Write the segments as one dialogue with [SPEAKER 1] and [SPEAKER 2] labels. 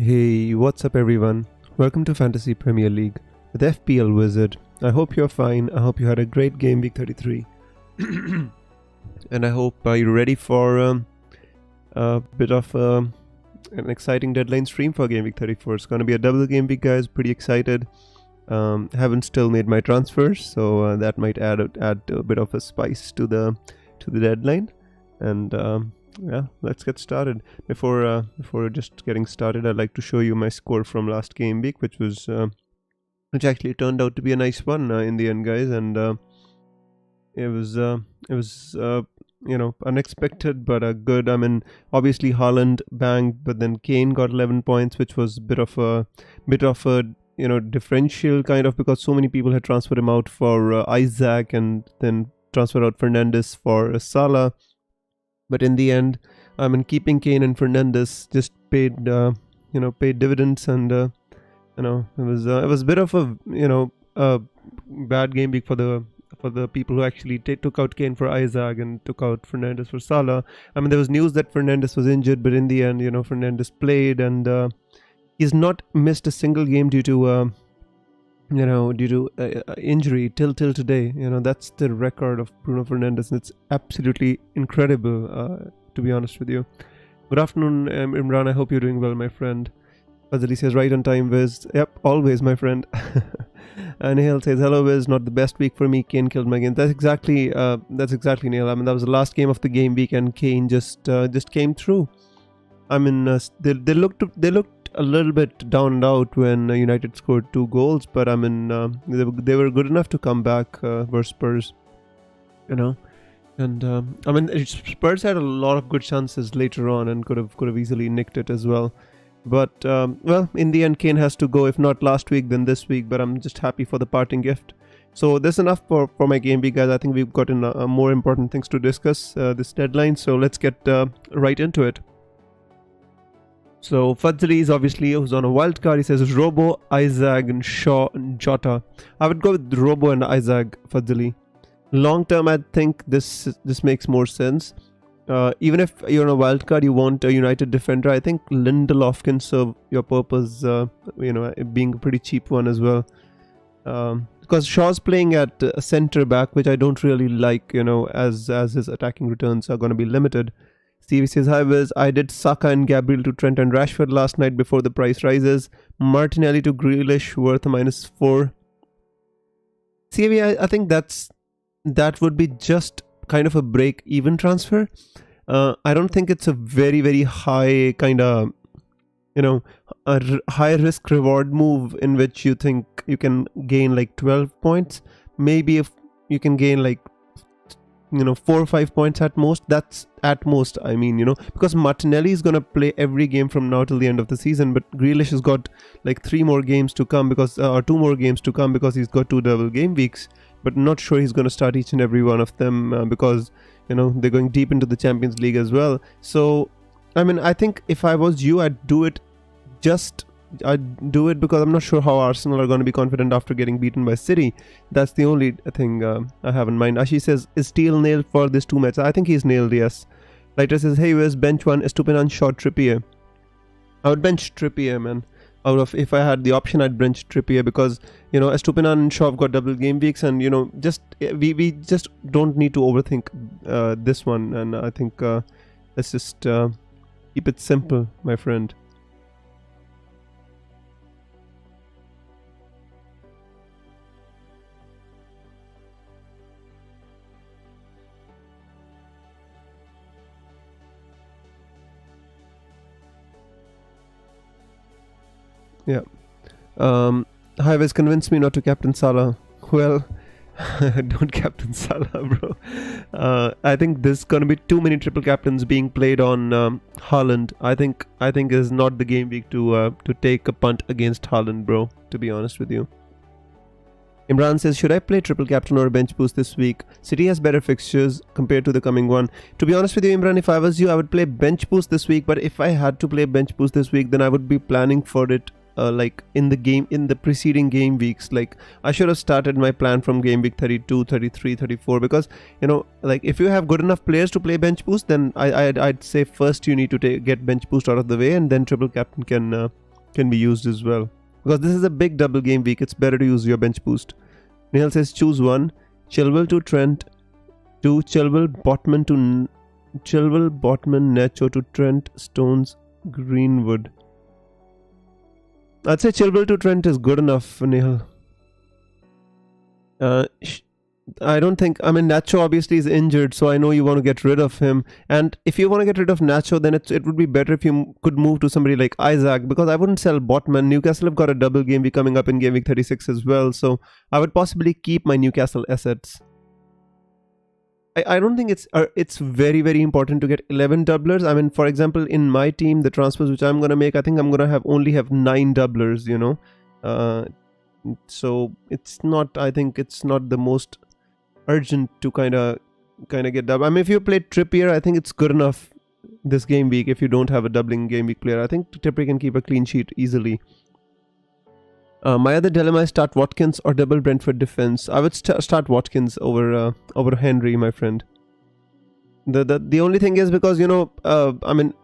[SPEAKER 1] Hey, what's up everyone? Welcome to Fantasy Premier League with FPL Wizard. I hope you're fine. I hope you had a great game week 33. And I hope you're ready for a bit of an exciting deadline stream for game week 34. It's going to be a double game week, guys. Pretty excited. Haven't still made my transfers, so that might add a bit of a spice to the deadline. And yeah, let's get started. Before just getting started, I'd like to show you my score from last game week, which actually turned out to be a nice one in the end, guys. And it was unexpected but good. I mean, obviously Haaland banged, but then Kane got 11 points, which was a bit of a differential kind of, because so many people had transferred him out for Isaac and then transferred out Fernandes for Salah. But in the end, I mean, keeping Kane and Fernandes just paid dividends, and it was a bit of a bad game week for the people who actually took out Kane for Isaac and took out Fernandes for Salah. I mean, there was news that Fernandes was injured, but in the end, Fernandes played, and he's not missed a single game due to injury till today. That's the record of Bruno Fernandes, and it's absolutely incredible, to be honest with you. Good afternoon, Imran. I hope you're doing well, my friend. Fazali says, right on time, Wiz. Yep, always, my friend. And Neil says, hello, Wiz. Not the best week for me. Kane killed my game. That's exactly Neil. I mean, that was the last game of the game week, and Kane just came through. I mean, they looked a little bit down and out when United scored 2 goals, but I mean, they were good enough to come back versus Spurs, and I mean, Spurs had a lot of good chances later on and could have easily nicked it as well. But well, in the end, Kane has to go, if not last week then this week. But I'm just happy for the parting gift. So that's enough for my game week, guys. I think we've gotten more important things to discuss this deadline, so let's get right into it. So Fadzali is obviously who's on a wild card. He says Robo, Isaac, and Shaw and Jota. I would go with Robo and Isaac, Fadzali. Long term, I think this makes more sense. Even if you're on a wild card, you want a United defender. I think Lindelof can serve your purpose. Being a pretty cheap one as well. Because Shaw's playing at a centre back, which I don't really like. As his attacking returns are going to be limited. Stevie says, hi Wiz, I did Saka and Gabriel to Trent and Rashford last night before the price rises. Martinelli to Grealish worth a -4. Stevie, I think that would be just kind of a break-even transfer. I don't think it's a very, very high kind of, a high risk reward move in which you think you can gain like 12 points. Maybe if you can gain like 4 or 5 points at most. That's at most, I mean, because Martinelli is going to play every game from now till the end of the season, but Grealish has got like 3 more games to come or 2 more games to come because he's got 2 double game weeks, but not sure he's going to start each and every one of them because they're going deep into the Champions League as well. So I mean, I think if I was you, I'd do it because I'm not sure how Arsenal are going to be confident after getting beaten by City. That's the only thing I have in mind. Ashi says, is Steele nailed for this 2 matches? I think he's nailed, yes. Lighter says, hey, where's bench 1? Estupinan, Shaw, Trippier. I would bench Trippier, man. If I had the option, I'd bench Trippier because, Estupinan and Shaw have got double game weeks, and, we just don't need to overthink this one. And I think let's just keep it simple, my friend. Yeah. Highways convinced me not to captain Salah. Well, don't captain Salah, bro. I think there's gonna be too many triple captains being played on Haaland. I think is not the game week to take a punt against Haaland, bro. To be honest with you. Imran says, should I play triple captain or bench boost this week? City has better fixtures compared to the coming one. To be honest with you, Imran, if I was you, I would play bench boost this week. But if I had to play bench boost this week, then I would be planning for it like in the preceding game weeks. Like I should have started my plan from game week 32, 33, 34, because like if you have good enough players to play bench boost, then I'd say first you need to get bench boost out of the way, and then triple captain can can be used as well. Because this is a big double game week, it's better to use your bench boost. Nihal says choose 1. Chilwell to Trent. 2. Chilwell, Botman, Nacho to Trent, Stones, Greenwood. I'd say Chilwell to Trent is good enough, Nihal. I don't think, I mean, Nacho obviously is injured, so I know you want to get rid of him. And if you want to get rid of Nacho, then it would be better if you could move to somebody like Isaac, because I wouldn't sell Botman. Newcastle have got a double game week coming up in game week 36 as well, so I would possibly keep my Newcastle assets. I don't think it's very, very important to get 11 doublers. I mean, for example, in my team, the transfers which I'm going to make, I think I'm going to only have 9 doublers, you know. So it's not, I think it's not the most urgent to kind of get double. I mean, if you play Trippier, I think it's good enough this game week. If you don't have a doubling game week player, I think Trippier can keep a clean sheet easily. My other dilemma is start Watkins or double Brentford defense. I would start Watkins over Henry, my friend. The only thing is because, you know, I mean,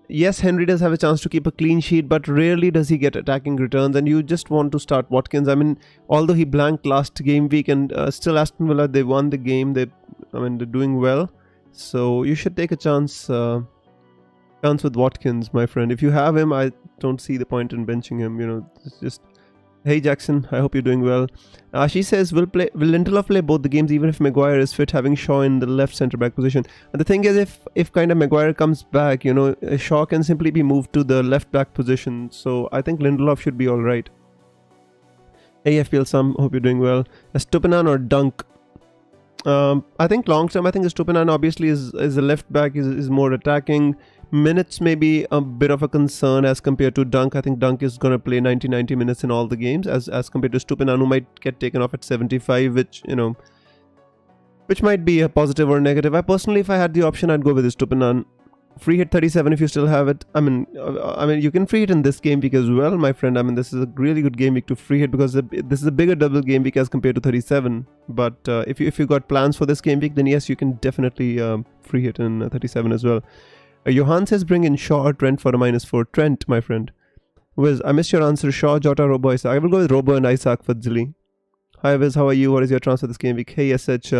[SPEAKER 1] yes, Henry does have a chance to keep a clean sheet, but rarely does he get attacking returns, and you just want to start Watkins. I mean, although he blanked last game week, and still Aston Villa, they won the game. They're doing well, so you should take a chance with Watkins, my friend. If you have him, I don't see the point in benching him. You know, it's just. Hey Jackson, I hope you're doing well. She says, will Lindelof play both the games even if Maguire is fit, having Shaw in the left centre-back position? And the thing is, if kind of Maguire comes back, you know, Shaw can simply be moved to the left-back position. So I think Lindelof should be alright. Hey FPL Sam, hope you're doing well. Stupinan or Dunk? I think long-term, I think Stupinan obviously is a left-back, is more attacking. Minutes may be a bit of a concern as compared to Dunk. I think Dunk is going to play 90 minutes in all the games as compared to Stupinan, who might get taken off at 75, which, you know, which might be a positive or negative. I personally, if I had the option, I'd go with Stupinan. Free hit 37 if you still have it. I mean, you can free hit in this game week as well, my friend. I mean, this is a really good game week to free hit because this is a bigger double game week as compared to 37. But if you got plans for this game week, then yes, you can definitely free hit in 37 as well. Johan says bring in Shaw or Trent for a -4. Trent, my friend. Wiz, I missed your answer. Shaw, Jota, Robo, Isaac. I will go with Robo and Isaac for Zilly. Hi Wiz, how are you? What is your transfer this game week? Hey SH,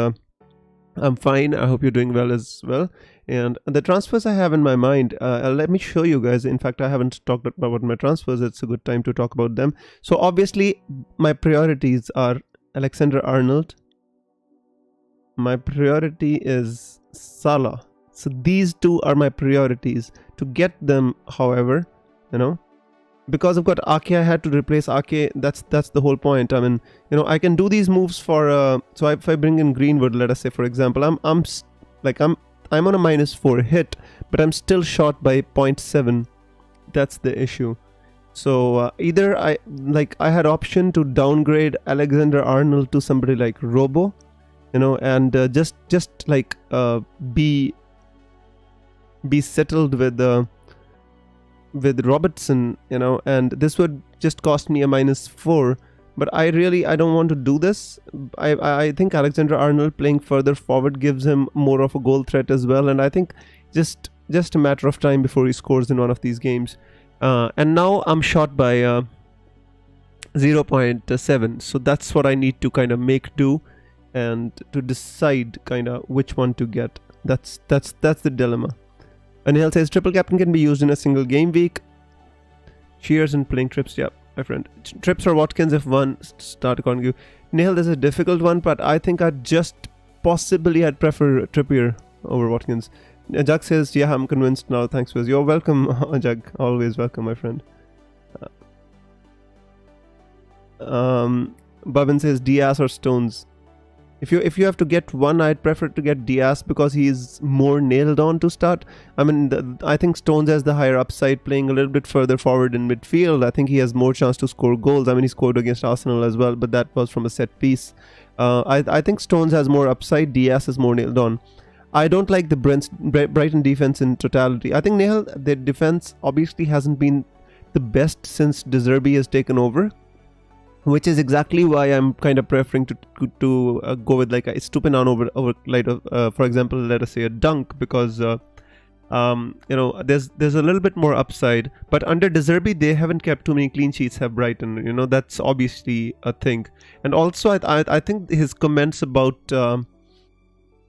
[SPEAKER 1] I'm fine. I hope you're doing well as well. And the transfers I have in my mind, let me show you guys. In fact, I haven't talked about my transfers. It's a good time to talk about them. So obviously, my priorities are Alexander-Arnold. My priority is Salah. So these two are my priorities. To get them, however, you know, because I've got Ake, I had to replace Ake. That's the whole point. I mean, you know, I can do these moves for. So if I bring in Greenwood, let us say for example, I'm on a -4 hit, but I'm still short by 0.7. That's the issue. So either I had option to downgrade Alexander-Arnold to somebody like Robo, you know, and just be settled with Robertson, you know, and this would just cost me a -4. But I don't want to do this. I think Alexander-Arnold playing further forward gives him more of a goal threat as well, and I think just a matter of time before he scores in one of these games. And now I'm short by 0.7, so that's what I need to kind of make do and to decide kind of which one to get. That's the dilemma. Anil says triple captain can be used in a single game week. Cheers and playing trips. Yeah, my friend. Trips or Watkins if one start according to you. Nihal, this is a difficult one, but I think I'd prefer Trippier over Watkins. Jack says, yeah, I'm convinced now. Thanks, Wiz. You're welcome, Jack. Always welcome, my friend. Bhavin says Diaz or Stones. If you have to get one, I'd prefer to get Diaz because he's more nailed on to start. I mean, I think Stones has the higher upside, playing a little bit further forward in midfield. I think he has more chance to score goals. I mean, he scored against Arsenal as well, but that was from a set piece. I think Stones has more upside. Diaz is more nailed on. I don't like the Brighton defense in totality. I think their defense obviously hasn't been the best since De Zerbi has taken over, which is exactly why I'm kind of preferring to go with like a Stupinan over like for example, let us say a Dunk, because There's a little bit more upside. But under De Zerbi, they haven't kept too many clean sheets, have Brighton. That's obviously a thing. And also, I think his comments about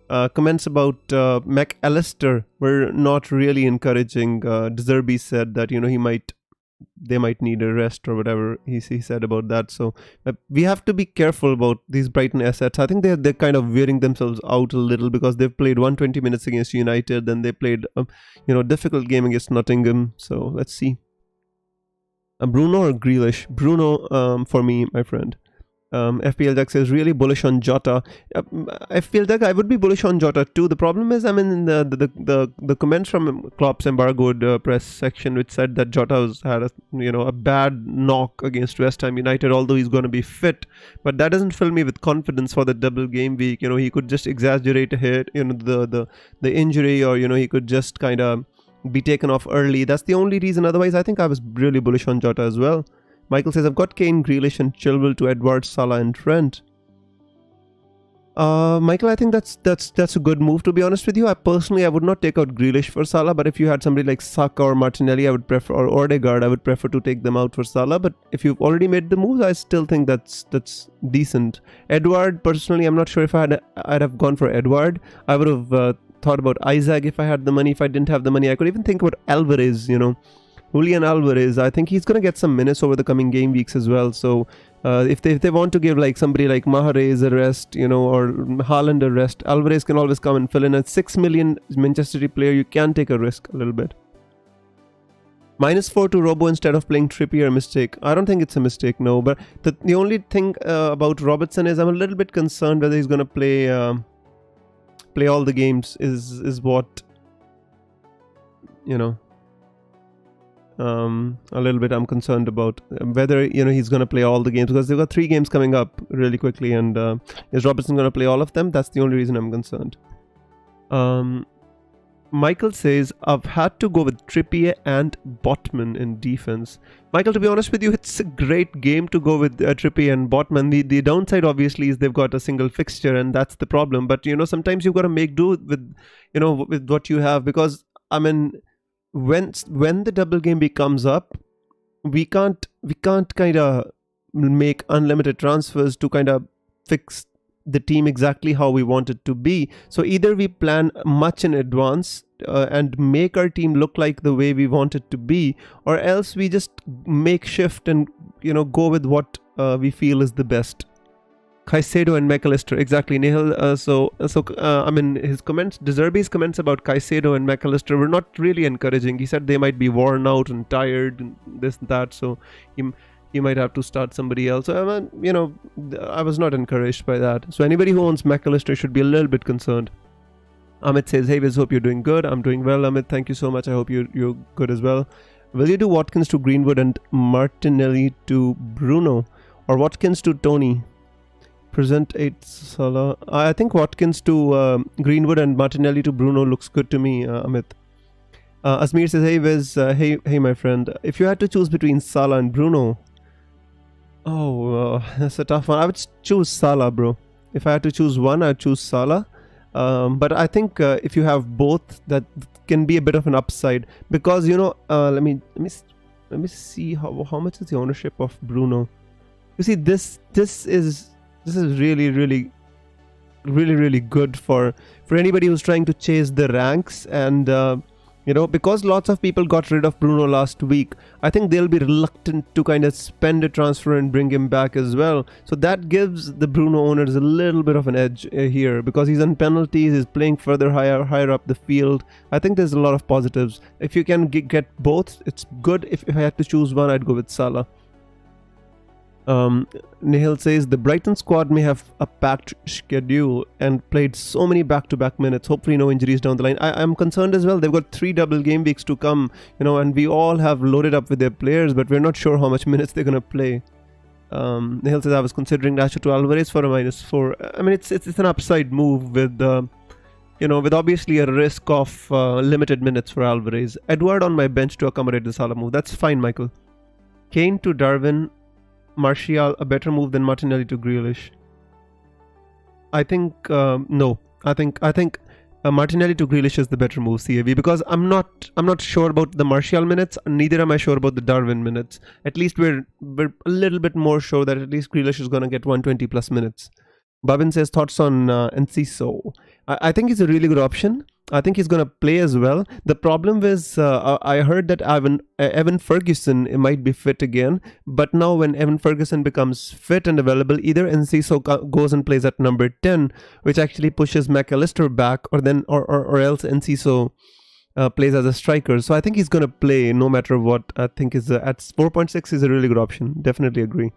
[SPEAKER 1] McAllister were not really encouraging. De Zerbi said that they might need a rest or whatever he said about that. So we have to be careful about these Brighton assets. I think they're kind of wearing themselves out a little because they've played 120 minutes against United, then they played difficult game against Nottingham. So let's see. Bruno or Grealish? Bruno for me, my friend. FPL Jack says really bullish on Jota. FPL Jack, I would be bullish on Jota too. The problem is, the comments from Klopp's embargoed press section, which said that Jota had a bad knock against West Ham United, although he's going to be fit. But that doesn't fill me with confidence for the double game week. He could just exaggerate a hit, the injury, or he could just kind of be taken off early. That's the only reason. Otherwise, I think I was really bullish on Jota as well. Michael says, I've got Kane, Grealish and Chilwell to Edward, Salah and Trent. Michael, I think that's a good move, to be honest with you. I would not take out Grealish for Salah, but if you had somebody like Saka or Martinelli, I would prefer, or Odegaard, I would prefer to take them out for Salah. But if you've already made the moves, I still think that's decent. Edward, personally, I'm not sure if I'd have gone for Edward. I would have thought about Isaac if I had the money. If I didn't have the money, I could even think about Alvarez, Julian Alvarez. I think he's going to get some minutes over the coming game weeks as well. So if they want to give like somebody like Mahrez a rest, or Haaland a rest, Alvarez can always come and fill in. At 6 million Manchester City player, you can take a risk a little bit. -4 to Robo instead of playing Trippier, mistake? I don't think it's a mistake, no. But the only thing about Robertson is I'm a little bit concerned whether he's going to play all the games. Is what a little bit I'm concerned about whether he's going to play all the games, because they've got 3 games coming up really quickly, and is Robertson going to play all of them? That's the only reason I'm concerned. Michael says, I've had to go with Trippier and Botman in defense. Michael, to be honest with you, it's a great game to go with Trippier and Botman. The downside obviously is they've got a single fixture, and that's the problem. But sometimes you've got to make do with with what you have, because when the double game week comes up, we can't kind of make unlimited transfers to kind of fix the team exactly how we want it to be. So either we plan much in advance and make our team look like the way we want it to be, or else we just make shift and go with what we feel is the best. Caicedo and McAllister, exactly, Nihal. His comments, De Zerbi's comments about Caicedo and McAllister were not really encouraging. He said they might be worn out and tired and this and that, so he might have to start somebody else. I was not encouraged by that. So anybody who owns McAllister should be a little bit concerned. Amit says, hey Wiz, hope you're doing good. I'm doing well, Amit. Thank you so much. I hope you're good as well. Will you do Watkins to Greenwood and Martinelli to Bruno, or Watkins to Tony? Present 8 Salah. I think Watkins to Greenwood and Martinelli to Bruno looks good to me, Amit. Asmir says, hey Wiz, hey my friend. If you had to choose between Salah and Bruno, that's a tough one. I would choose Salah, bro. If I had to choose one, I'd choose Salah. But I think if you have both, that can be a bit of an upside, because let me see how much is the ownership of Bruno. You see, this is really good for anybody who's trying to chase the ranks, and because lots of people got rid of Bruno last week, I think they'll be reluctant to kind of spend a transfer and bring him back as well. So that gives the Bruno owners a little bit of an edge here, because he's on penalties, he's playing further higher up the field. I think there's a lot of positives. If you can get both, it's good. If I had to choose one, I'd go with Salah. Nihal says, the Brighton squad may have a packed schedule and played so many back-to-back minutes. Hopefully no injuries down the line. I'm concerned as well. They've got 3 double game weeks to come, and we all have loaded up with their players, but we're not sure how much minutes they're going to play. Nihal says, I was considering Nacho to Alvarez for a -4. I mean, it's an upside move with with obviously a risk of limited minutes for Alvarez. Edward on my bench to accommodate the Salah move. That's fine, Michael. Kane to Darwin, Martial, a better move than Martinelli to Grealish? I think no. I think Martinelli to Grealish is the better move, CAV, because I'm not sure about the Martial minutes. Neither am I sure about the Darwin minutes. At least we're a little bit more sure that at least Grealish is gonna get 120 plus minutes. Babin says thoughts on Enciso. I think he's a really good option. I think he's going to play as well. The problem is I heard that Evan Ferguson might be fit again. But now when Evan Ferguson becomes fit and available, either Enciso goes and plays at number 10, which actually pushes McAllister back, or else Enciso plays as a striker. So I think he's going to play no matter what. I think is at 4.6 is a really good option. Definitely agree.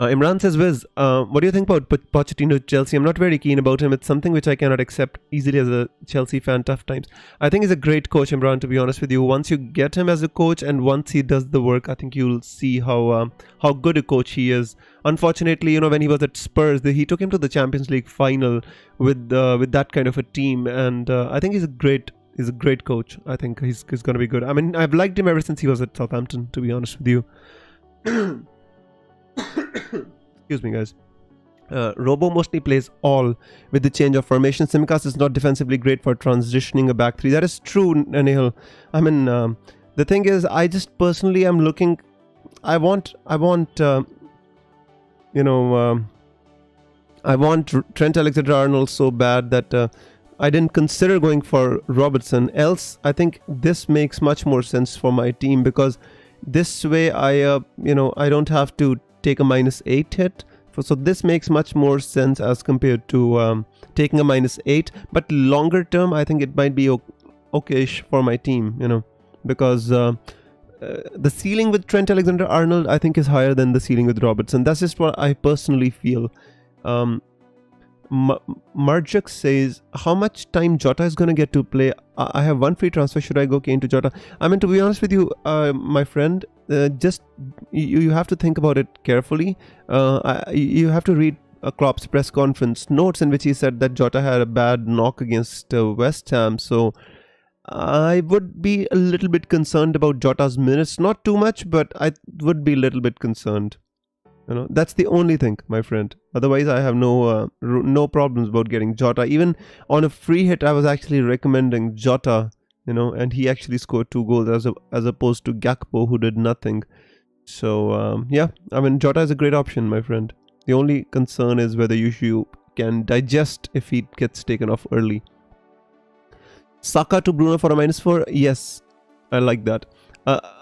[SPEAKER 1] Imran says, Wiz, what do you think about Pochettino to Chelsea? I'm not very keen about him. It's something which I cannot accept easily as a Chelsea fan. Tough times. I think he's a great coach, Imran, to be honest with you. Once you get him as a coach and once he does the work, I think you'll see how good a coach he is. Unfortunately, when he was at Spurs, he took him to the Champions League final with that kind of a team. And I think he's a great coach. I think he's going to be good. I mean, I've liked him ever since he was at Southampton, to be honest with you. Excuse me, guys. Robo mostly plays all with the change of formation. Tsimikas is not defensively great for transitioning a back three. That is true, Nihal. I mean, the thing is, I just personally am looking. I want Trent Alexander-Arnold so bad that I didn't consider going for Robertson. Else, I think this makes much more sense for my team, because this way I don't have to take a -8 hit. So this makes much more sense as compared to taking a -8. But longer term, I think it might be okayish for my team, because the ceiling with Trent Alexander-Arnold, I think, is higher than the ceiling with Robertson. That's just what I personally feel. Marjuk says, how much time Jota is going to get to play? I have one free transfer. Should I go Kane to Jota? I mean, to be honest with you, my friend, just you have to think about it carefully. You have to read Klopp's press conference notes, in which he said that Jota had a bad knock against West Ham. So I would be a little bit concerned about Jota's minutes. Not too much, but I would be a little bit concerned. That's the only thing, my friend. Otherwise, I have no problems about getting Jota. Even on a free hit, I was actually recommending Jota, and he actually scored 2 goals as opposed to Gakpo, who did nothing. So, yeah, I mean, Jota is a great option, my friend. The only concern is whether you can digest if he gets taken off early. Saka to Bruno for a -4? Yes, I like that.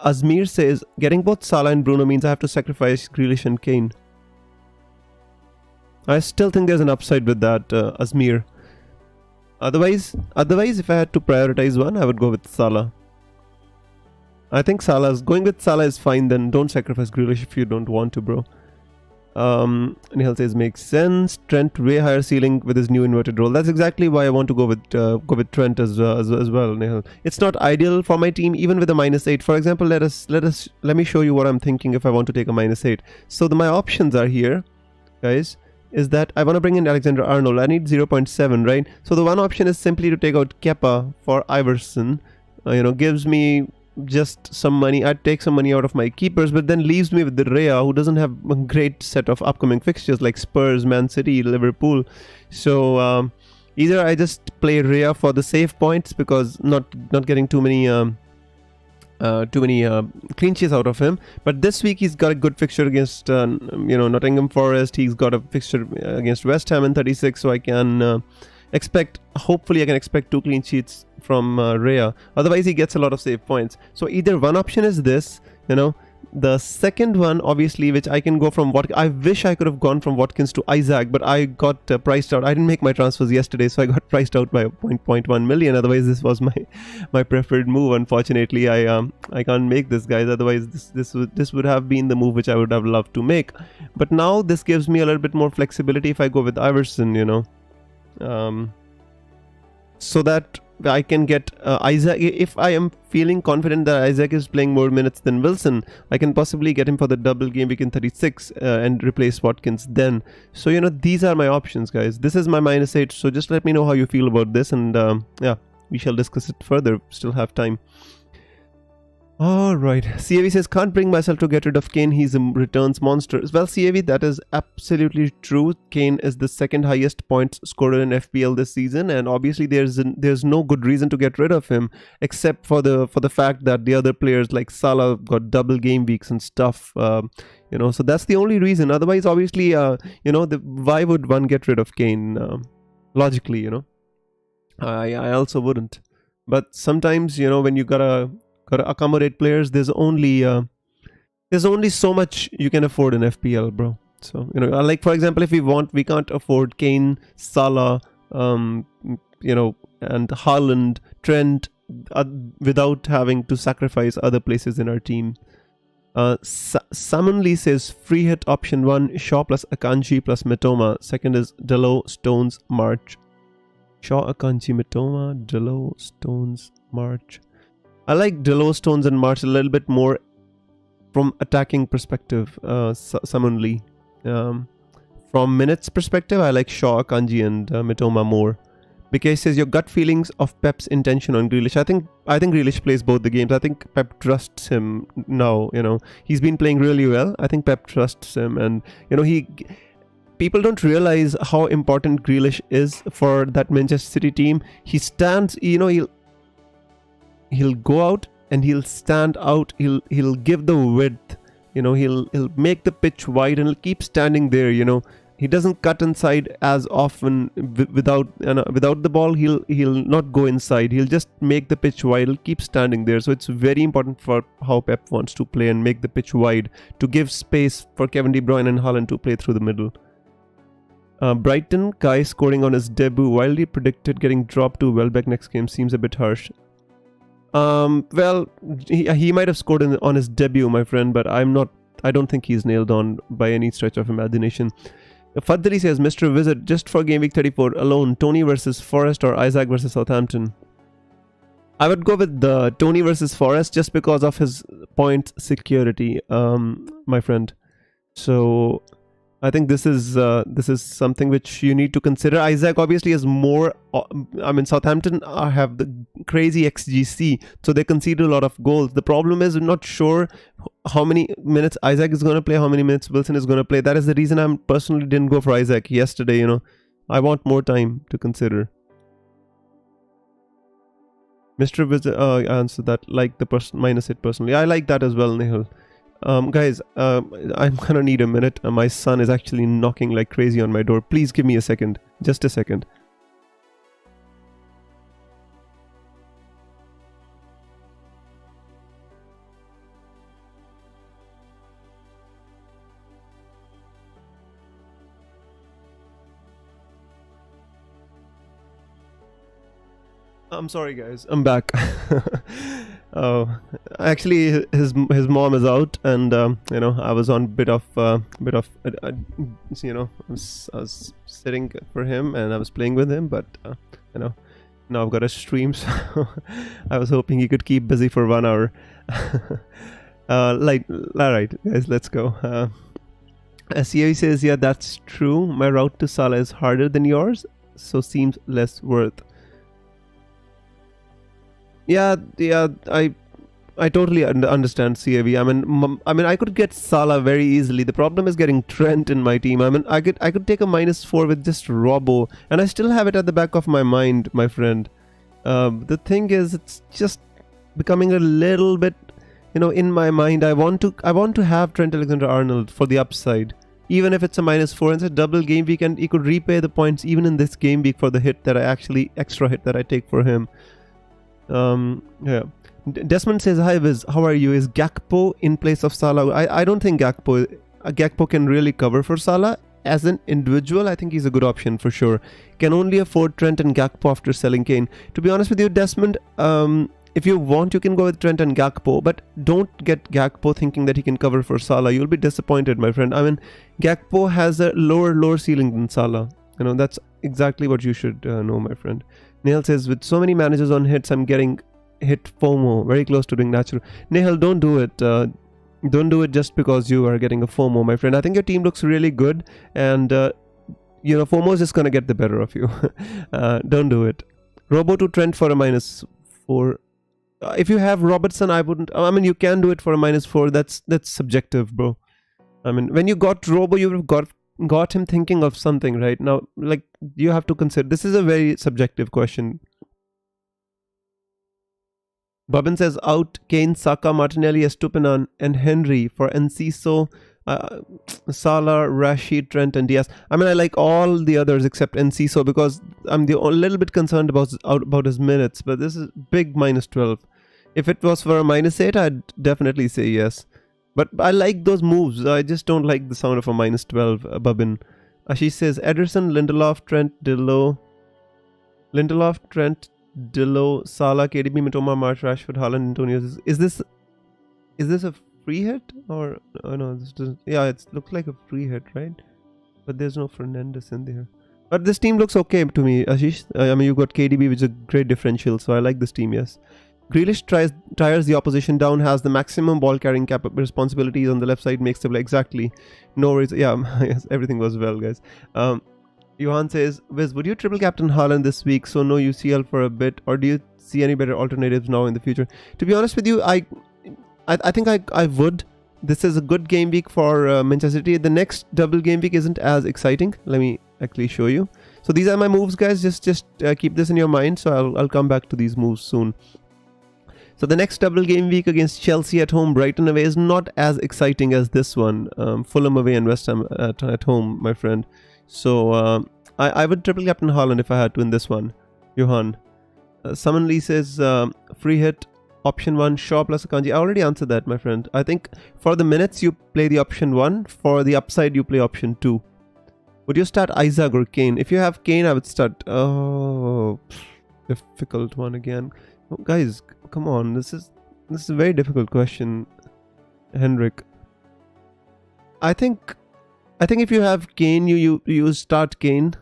[SPEAKER 1] Azmir says, getting both Salah and Bruno means I have to sacrifice Grealish and Kane. I still think there's an upside with that, Azmir. Otherwise, if I had to prioritize one, I would go with Salah. I think going with Salah is fine. Then don't sacrifice Grealish if you don't want to, bro. Nihal says, makes sense. Trent way higher ceiling with his new inverted role. That's exactly why I want to go with Trent as well, Nihal. It's not ideal for my team, even with a -8. For example, let me show you what I'm thinking if I want to take a -8. So my options are here, guys. Is that I want to bring in Alexander-Arnold. I need 0.7, right? So the one option is simply to take out Kepa for Iverson. Gives me just some money. I'd take some money out of my keepers, but then leaves me with the Raya, who doesn't have a great set of upcoming fixtures like Spurs, Man City, Liverpool. So either I just play Raya for the save points, because not getting too many clean sheets out of him. But this week he's got a good fixture against Nottingham Forest. He's got a fixture against West Ham in 36, so I can hopefully I can expect 2 clean sheets from Raya. Otherwise he gets a lot of save points. So either one option is this, the second one, obviously, which I can go from I wish I could have gone from Watkins to Isaac, but I got priced out. I didn't make my transfers yesterday, so I got priced out by 0.1 million. Otherwise this was my preferred move. Unfortunately, I can't make this, guys. Otherwise this would have been the move which I would have loved to make. But now this gives me a little bit more flexibility if I go with Iverson, so that I can get Isaac. If I am feeling confident that Isaac is playing more minutes than Wilson, I can possibly get him for the double game week in 36 and replace Watkins then. So these are my options, guys. This is my -8. So just let me know how you feel about this, and yeah, we shall discuss it further. Still have time. Alright, CAV says, can't bring myself to get rid of Kane, he's a returns monster. Well, CAV, that is absolutely true. Kane is the second highest points scorer in FPL this season, and obviously there's no good reason to get rid of him, except for the fact that the other players like Salah got double game weeks and stuff. So that's the only reason. Otherwise, obviously, why would one get rid of Kane? Logically, I also wouldn't. But sometimes, when you gotta accommodate players, there's only so much you can afford in FPL, bro. So like for example, if we can't afford Kane, Salah, and Haaland, Trent, without having to sacrifice other places in our team. Salmon Lee says, free hit option 1, Shaw plus Akanji plus Mitoma. Second is Delo, Stones, March. Shaw, Akanji, Mitoma, Delo, Stones, March. I like Delo, Stones and March a little bit more from attacking perspective, Salmon Lee. From minutes perspective, I like Shaw, Akanji and Mitoma more. BK says, your gut feelings of Pep's intention on Grealish. I think Grealish plays both the games. I think Pep trusts him now. He's been playing really well. I think Pep trusts him, and people don't realize how important Grealish is for that Manchester City team. He stands, he'll go out and he'll stand out. He'll give the width. He'll make the pitch wide and he'll keep standing there. He doesn't cut inside as often without the ball. He'll not go inside. He'll just make the pitch wide. He'll keep standing there. So it's very important for how Pep wants to play and make the pitch wide to give space for Kevin De Bruyne and Haaland to play through the middle. Brighton, Kai scoring on his debut, wildly predicted getting dropped to Welbeck next game, seems a bit harsh. Well, he might have scored on his debut, my friend, but I don't think he's nailed on by any stretch of imagination. Fadli says, Mr. Wizard, just for game week 34 alone, Tony versus Forest or Isaac versus Southampton? I would go with the Tony versus Forest just because of his point security, my friend. So I think this is something which you need to consider. Isaac obviously is more. Southampton have the crazy XGC, so they conceded a lot of goals. The problem is, I'm not sure how many minutes Isaac is going to play, how many minutes Wilson is going to play. That is the reason I personally didn't go for Isaac yesterday. I want more time to consider. Mr. Wizard, I answered that, like the minus it personally. I like that as well, Nihal. Guys, I'm gonna need a minute. My son is actually knocking like crazy on my door. Please give me a second. Just a second. I'm sorry, guys. I'm back. Actually, his mom is out, and I was on I was sitting for him, and I was playing with him, but now I've got a stream, so I was hoping he could keep busy for 1 hour. All right, guys, let's go. SCA says, yeah, that's true. My route to Salah is harder than yours, so seems less worth. Yeah, I totally understand CAV. I could get Salah very easily. The problem is getting Trent in my team. I could take a -4 with just Robbo, and I still have it at the back of my mind, my friend. The thing is, it's just becoming a little bit, in my mind. I want to have Trent Alexander-Arnold for the upside, even if it's a -4 and it's a double game week, and he could repay the points even in this game week for the extra hit that I take for him. Yeah. Desmond says, hi Viz, how are you? Is Gakpo in place of Salah? I don't think Gakpo can really cover for Salah. As an individual, I think he's a good option for sure. Can only afford Trent and Gakpo after selling Kane. To be honest with you, Desmond, if you want, you can go with Trent and Gakpo, but don't get Gakpo thinking that he can cover for Salah. You'll be disappointed, my friend. Gakpo has a lower ceiling than Salah. That's exactly what you should know, my friend. Nehal says, with so many managers on hits, I'm getting hit FOMO, very close to doing natural. Nehal, don't do it. Don't do it just because you are getting a FOMO, my friend. I think your team looks really good, and FOMO is just going to get the better of you. Don't do it. Robo to Trent for a -4. if you have Robertson, I wouldn't. I mean, you can do it for a -4. That's subjective, bro. I mean, when you got Robo, you would have got him thinking of something, right? Now, like, you have to consider, this is a very subjective question. Babin says out Kane, Saka, Martinelli, Estupinan, and Henry for Enciso, Salah, Rashid, Trent, and Diaz. I mean, I like all the others except Enciso because I'm a little bit concerned about his minutes. But this is big -12. If it was for a -8, I'd definitely say yes. But I like those moves. I just don't like the sound of a -12, Babin. Ashish says Ederson, Lindelof, Trent, Dillo, Salah, KDB, Mitoma, March, Rashford, Haaland, Antonio. Is this a free hit or no? This doesn't. Yeah, it looks like a free hit, right? But there's no Fernandes in there. But this team looks okay to me, Ashish. I mean, you got KDB, which is a great differential, so I like this team. Yes. Grealish tires the opposition down, has the maximum ball carrying responsibilities on the left side, makes the play exactly. No worries. Yeah, yes, everything was well, guys. Johan says, Wiz, would you triple captain Haaland this week so no UCL for a bit, or do you see any better alternatives now in the future? To be honest with you, I think I would. This is a good game week for Manchester City. The next double game week isn't as exciting. Let me actually show you. So these are my moves, guys. Just keep this in your mind. So I'll come back to these moves soon. So the next double game week against Chelsea at home, Brighton away is not as exciting as this one. Fulham away and West Ham at home, my friend. So I would triple captain Haaland if I had to in this one. Johan. Summon Lee says free hit option 1 Shaw plus Akanji. I already answered that, my friend. I think for the minutes you play the option 1. For the upside you play option 2. Would you start Isaac or Kane? If you have Kane, I would start. Oh, difficult one again. Oh, guys, come on. This is a very difficult question, Henrik. I think if you have Kane, you start Kane,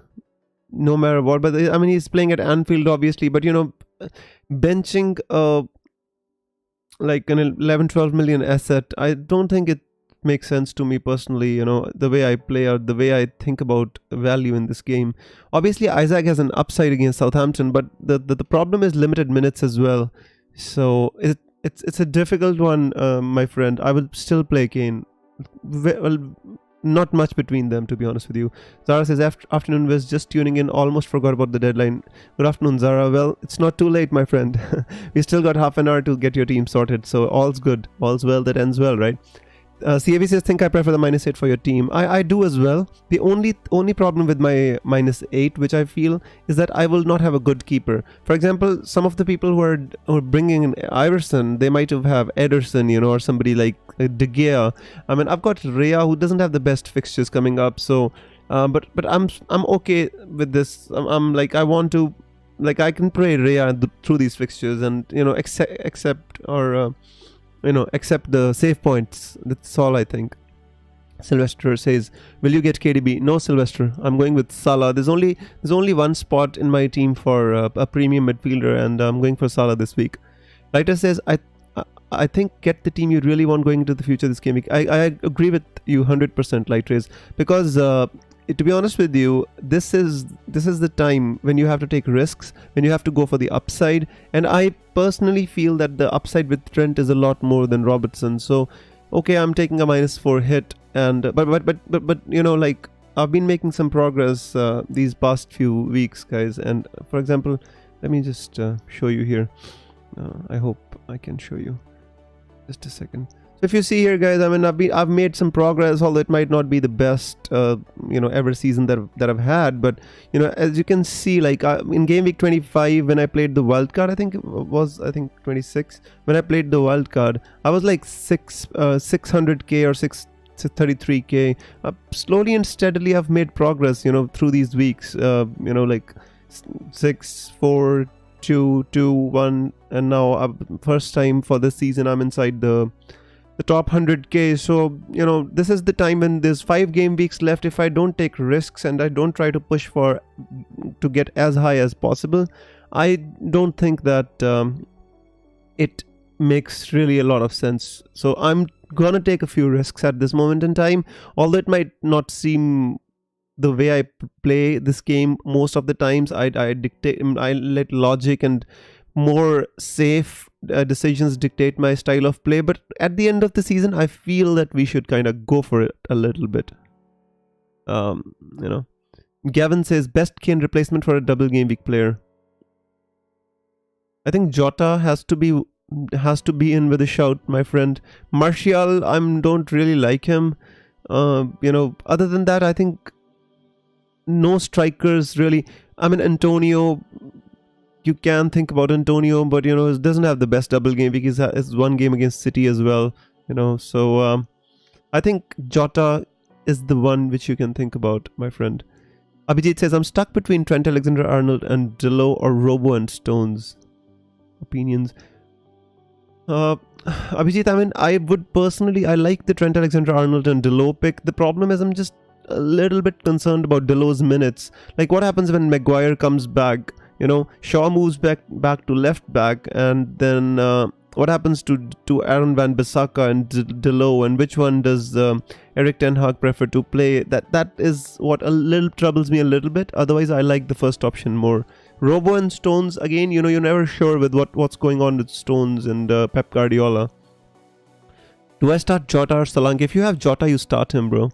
[SPEAKER 1] no matter what. But I mean, he's playing at Anfield, obviously. But you know, benching like an 11-12 million asset, I don't think it makes sense to me personally. You know, the way I play or the way I think about value in this game. Obviously, Isaac has an upside against Southampton, but the problem is limited minutes as well. So it's a difficult one, my friend. I will still play Kane. Well, not much between them, to be honest with you. Zara says, afternoon, Wiz, just tuning in, almost forgot about the deadline. Good afternoon, Zara. Well, it's not too late, my friend. We still got half an hour to get your team sorted, so all's good. All's well that ends well, right? CAV says, think I prefer the -8 for your team. I do as well. The only problem with my -8, which I feel, is that I will not have a good keeper. For example, some of the people who are bringing in Iverson, they might have Ederson, you know, or somebody like De Gea. I mean, I've got Raya, who doesn't have the best fixtures coming up. So, but I'm okay with this. I'm like, I want to, like, I can play Raya through these fixtures and, you know, accept the save points. That's all I think. Sylvester says, will you get KDB? No, Sylvester. I'm going with Salah. There's only one spot in my team for a premium midfielder, and I'm going for Salah this week. Lighter says, I think get the team you really want going into the future this game week. I agree with you 100%, Lightrace, because to be honest with you, this is the time when you have to take risks, when you have to go for the upside, and I personally feel that the upside with Trent is a lot more than Robertson. So, okay, I'm taking a -4 hit, and but you know, like, I've been making some progress these past few weeks, guys. And for example, let me just show you here. I hope I can show you. Just a second. So if you see here, guys, I mean, I've made some progress, although it might not be the best, ever season that I've had. But, you know, as you can see, like in game week 25, when I played the wildcard, I think 26. When I played the wildcard, I was like 600k or 633k. Slowly and steadily, I've made progress, you know, through these weeks. Like 6, 4, 2, 2, 1, and now first time for this season I'm inside the top 100k. So, you know, this is the time when there's 5 game weeks left. If I don't take risks and I don't try to push to get as high as possible, I don't think that it makes really a lot of sense. So I'm gonna take a few risks at this moment in time, although it might not seem the way I play this game most of the times. I let logic and more safe decisions dictate my style of play. But at the end of the season, I feel that we should kind of go for it a little bit. You know, Gavin says best Kane replacement for a double game week player. I think Jota has to be in with a shout, my friend. Martial, don't really like him. You know, other than that, I think no strikers really. I mean, Antonio, you can think about Antonio, but you know, he doesn't have the best double game week. It's one game against City as well, you know. So I think Jota is the one which you can think about, my friend. Abhijit says, I'm stuck between Trent Alexander-Arnold and Delo or Robo and Stones. Opinions. Abhijit, I mean, I like the Trent Alexander-Arnold and Delo pick. The problem is I'm just a little bit concerned about Delo's minutes. Like, what happens when Maguire comes back? You know, Shaw moves back to left back, and then what happens to Aaron Van Bissaka and Delo, and which one does Eric Ten Hag prefer to play? That is what a little troubles me a little bit. Otherwise, I like the first option more. Robo and Stones, again, you know, you're never sure with what's going on with Stones and Pep Guardiola. Do I start Jota or Solanke? If you have Jota, you start him, bro.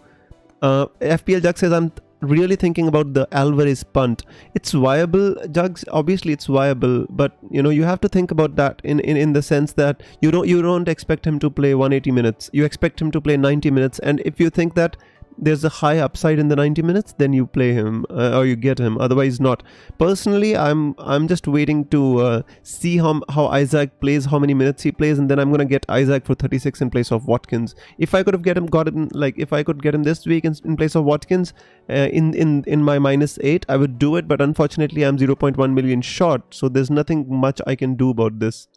[SPEAKER 1] FPL Jug says, I'm really thinking about the Alvarez punt. It's viable, Jugs. Obviously, it's viable, but you know, you have to think about that in the sense that you don't expect him to play 180 minutes. You expect him to play 90 minutes, and if you think that there's a high upside in the 90 minutes, then you play him or you get him. Otherwise, not. Personally, I'm just waiting to see how Isaac plays, how many minutes he plays, and then I'm gonna get Isaac for 36 in place of Watkins. If I could have if I could get him this week in place of Watkins in my -8, I would do it. But unfortunately, I'm 0.1 million short, so there's nothing much I can do about this.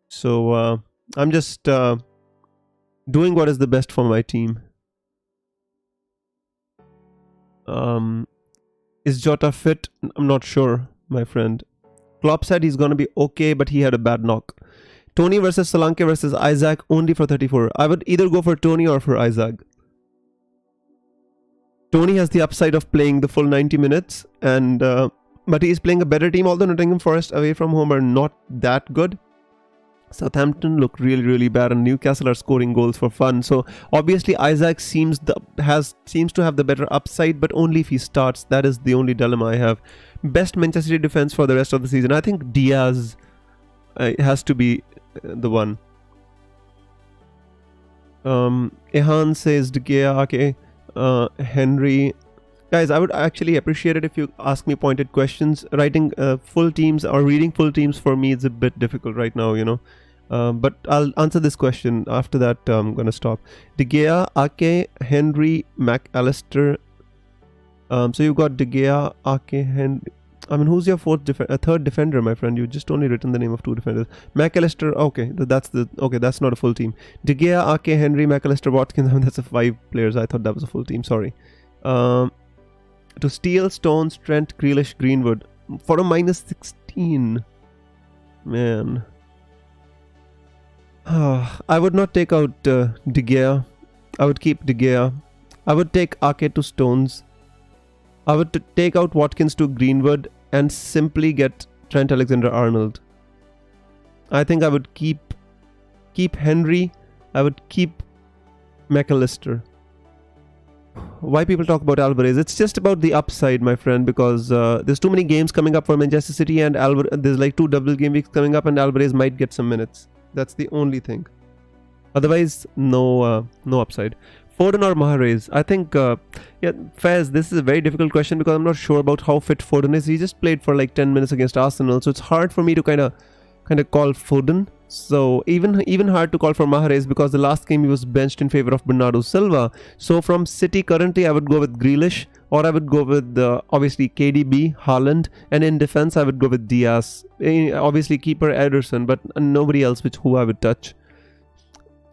[SPEAKER 1] So I'm just doing what is the best for my team. Is Jota fit? I'm not sure, my friend. Klopp said he's gonna be okay, but he had a bad knock. Tony versus Solanke versus Isaac only for 34. I would either go for Tony or for Isaac. Tony has the upside of playing the full 90 minutes, and but he is playing a better team. Although Nottingham Forest away from home are not that good. Southampton look really bad, and Newcastle are scoring goals for fun. So obviously Isaac seems to have the better upside, but only if he starts. That is the only dilemma I have. Best Manchester City defense for the rest of the season. I think Diaz has to be the one. Ehan says De Gea, okay. Henry. Guys, I would actually appreciate it if you ask me pointed questions. Writing full teams or reading full teams for me is a bit difficult right now, you know. But I'll answer this question. After that, I'm going to stop. De Gea, Ake, Henry, McAllister. So you've got De Gea, Ake, Henry. I mean, who's your third defender, my friend? You just only written the name of two defenders. McAllister, okay, that's not a full team. De Gea, Ake, Henry, McAllister, Watkins. I mean, that's 5 players. I thought that was a full team. Sorry. To steal Stones, Trent, Grealish, Greenwood for a -16. Man. I would not take out De Gea. I would keep De Gea. I would take Ake to Stones. I would take out Watkins to Greenwood and simply get Trent Alexander-Arnold. I think I would keep Henry. I would keep McAllister. Why people talk about Alvarez? It's just about the upside, my friend, because there's too many games coming up for Manchester City, and there's like 2 double game weeks coming up, and Alvarez might get some minutes. That's the only thing. Otherwise, no upside. Foden or Mahrez? I think, Fez, this is a very difficult question because I'm not sure about how fit Foden is. He just played for like 10 minutes against Arsenal, so it's hard for me to kind of call Foden. So even hard to call for Mahrez because the last game he was benched in favor of Bernardo Silva. So from City currently, I would go with Grealish, or I would go with obviously KDB, Haaland, and in defense I would go with Diaz. Obviously keeper Ederson, but nobody else who I would touch.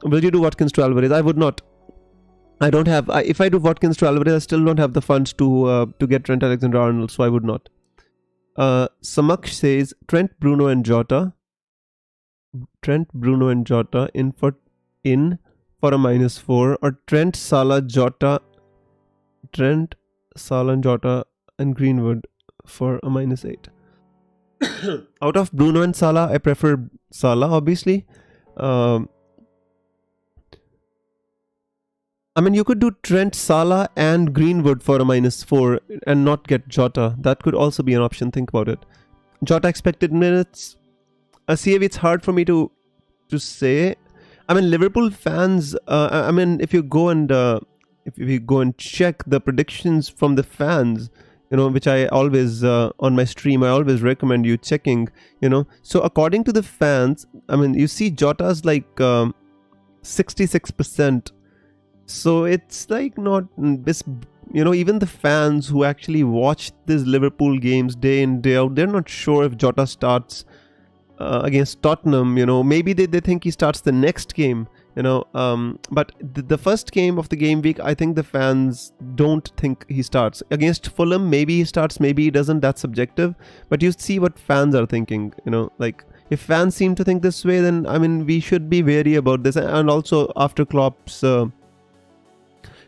[SPEAKER 1] Will you do Watkins to Alvarez? I would not. I don't have. If I do Watkins to Alvarez, I still don't have the funds to get Trent Alexander-Arnold, so I would not. Samaksh says Trent, Bruno, and Jota. Trent, Bruno, and Jota in for a -4, or Trent, Salah, Jota, and Greenwood for a -8. Out of Bruno and Salah, I prefer Salah, obviously. I mean, you could do Trent, Salah, and Greenwood for a -4 and not get Jota. That could also be an option. Think about it. Jota expected minutes. CAV, it's hard for me to say. I mean, Liverpool fans. I mean, if you go and check the predictions from the fans, which I always on my stream, I always recommend you checking. So according to the fans, I mean, you see Jota's like 66%. So it's like not this. Even the fans who actually watch these Liverpool games day in day out, they're not sure if Jota starts against Tottenham. Maybe they think he starts the next game. But the first game of the game week, I think the fans don't think he starts. Against Fulham, maybe he starts, maybe he doesn't. That's subjective. But you see what fans are thinking. Like if fans seem to think this way, then I mean we should be wary about this. And also after Klopp's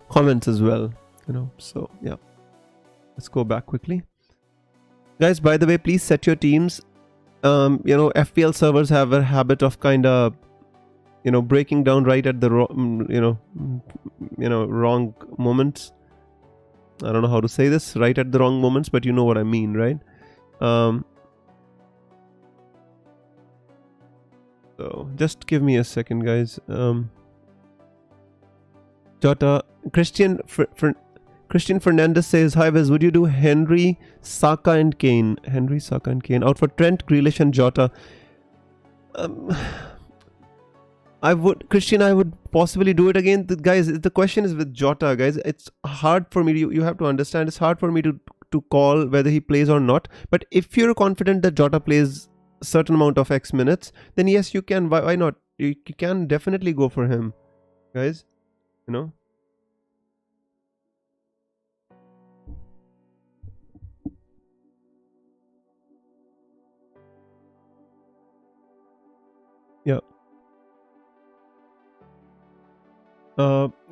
[SPEAKER 1] comments as well. So yeah, let's go back quickly, guys. By the way, please set your teams. FPL servers have a habit of kind of breaking down right at the wrong moments. I don't know how to say this, right at the wrong moments, but you know what I mean, right? So just give me a second, guys. Jota, Christian Fernandez says, "Hi Viz, would you do Henry, Saka and Kane? Henry, Saka and Kane out for Trent, Grealish and Jota." I would possibly do it again. Guys, the question is with Jota, guys. It's hard for me. You have to understand. It's hard for me to call whether he plays or not. But if you're confident that Jota plays a certain amount of X minutes, then yes, you can. Why not? You can definitely go for him, guys. Yeah.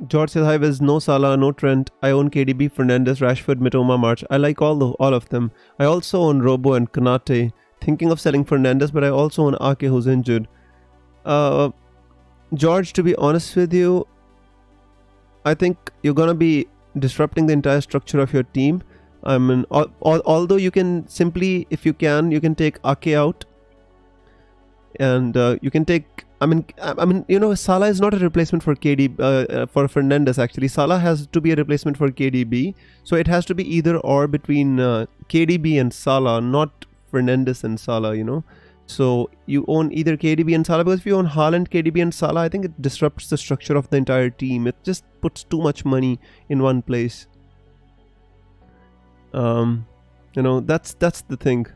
[SPEAKER 1] George says, "Hi Viz, no Salah, no Trent. I own KDB, Fernandes, Rashford, Mitoma, March. I like all of them. I also own Robo and Kanate. Thinking of selling Fernandes, but I also own Ake, who's injured." George, to be honest with you, I think you're gonna be disrupting the entire structure of your team. I mean, although you can simply, if you can take Ake out, and you can take. I mean, Salah is not a replacement for for Fernandes. Actually, Salah has to be a replacement for KDB. So it has to be either or between KDB and Salah, not Fernandes and Salah. So you own either KDB and Salah, because if you own Haaland, KDB and Salah, I think it disrupts the structure of the entire team. It just puts too much money in one place. That's the thing.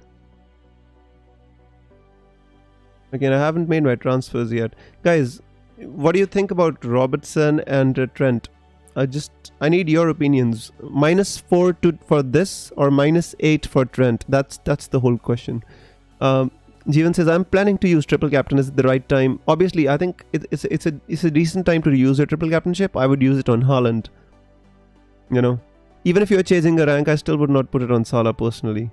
[SPEAKER 1] Again, I haven't made my transfers yet. Guys, what do you think about Robertson and Trent? I need your opinions. -4 for this or -8 for Trent? That's the whole question. Jeevan says, "I'm planning to use triple captain. Is it the right time?" Obviously, I think it's a decent time to use a triple captainship. I would use it on Haaland. Even if you're chasing a rank, I still would not put it on Salah personally.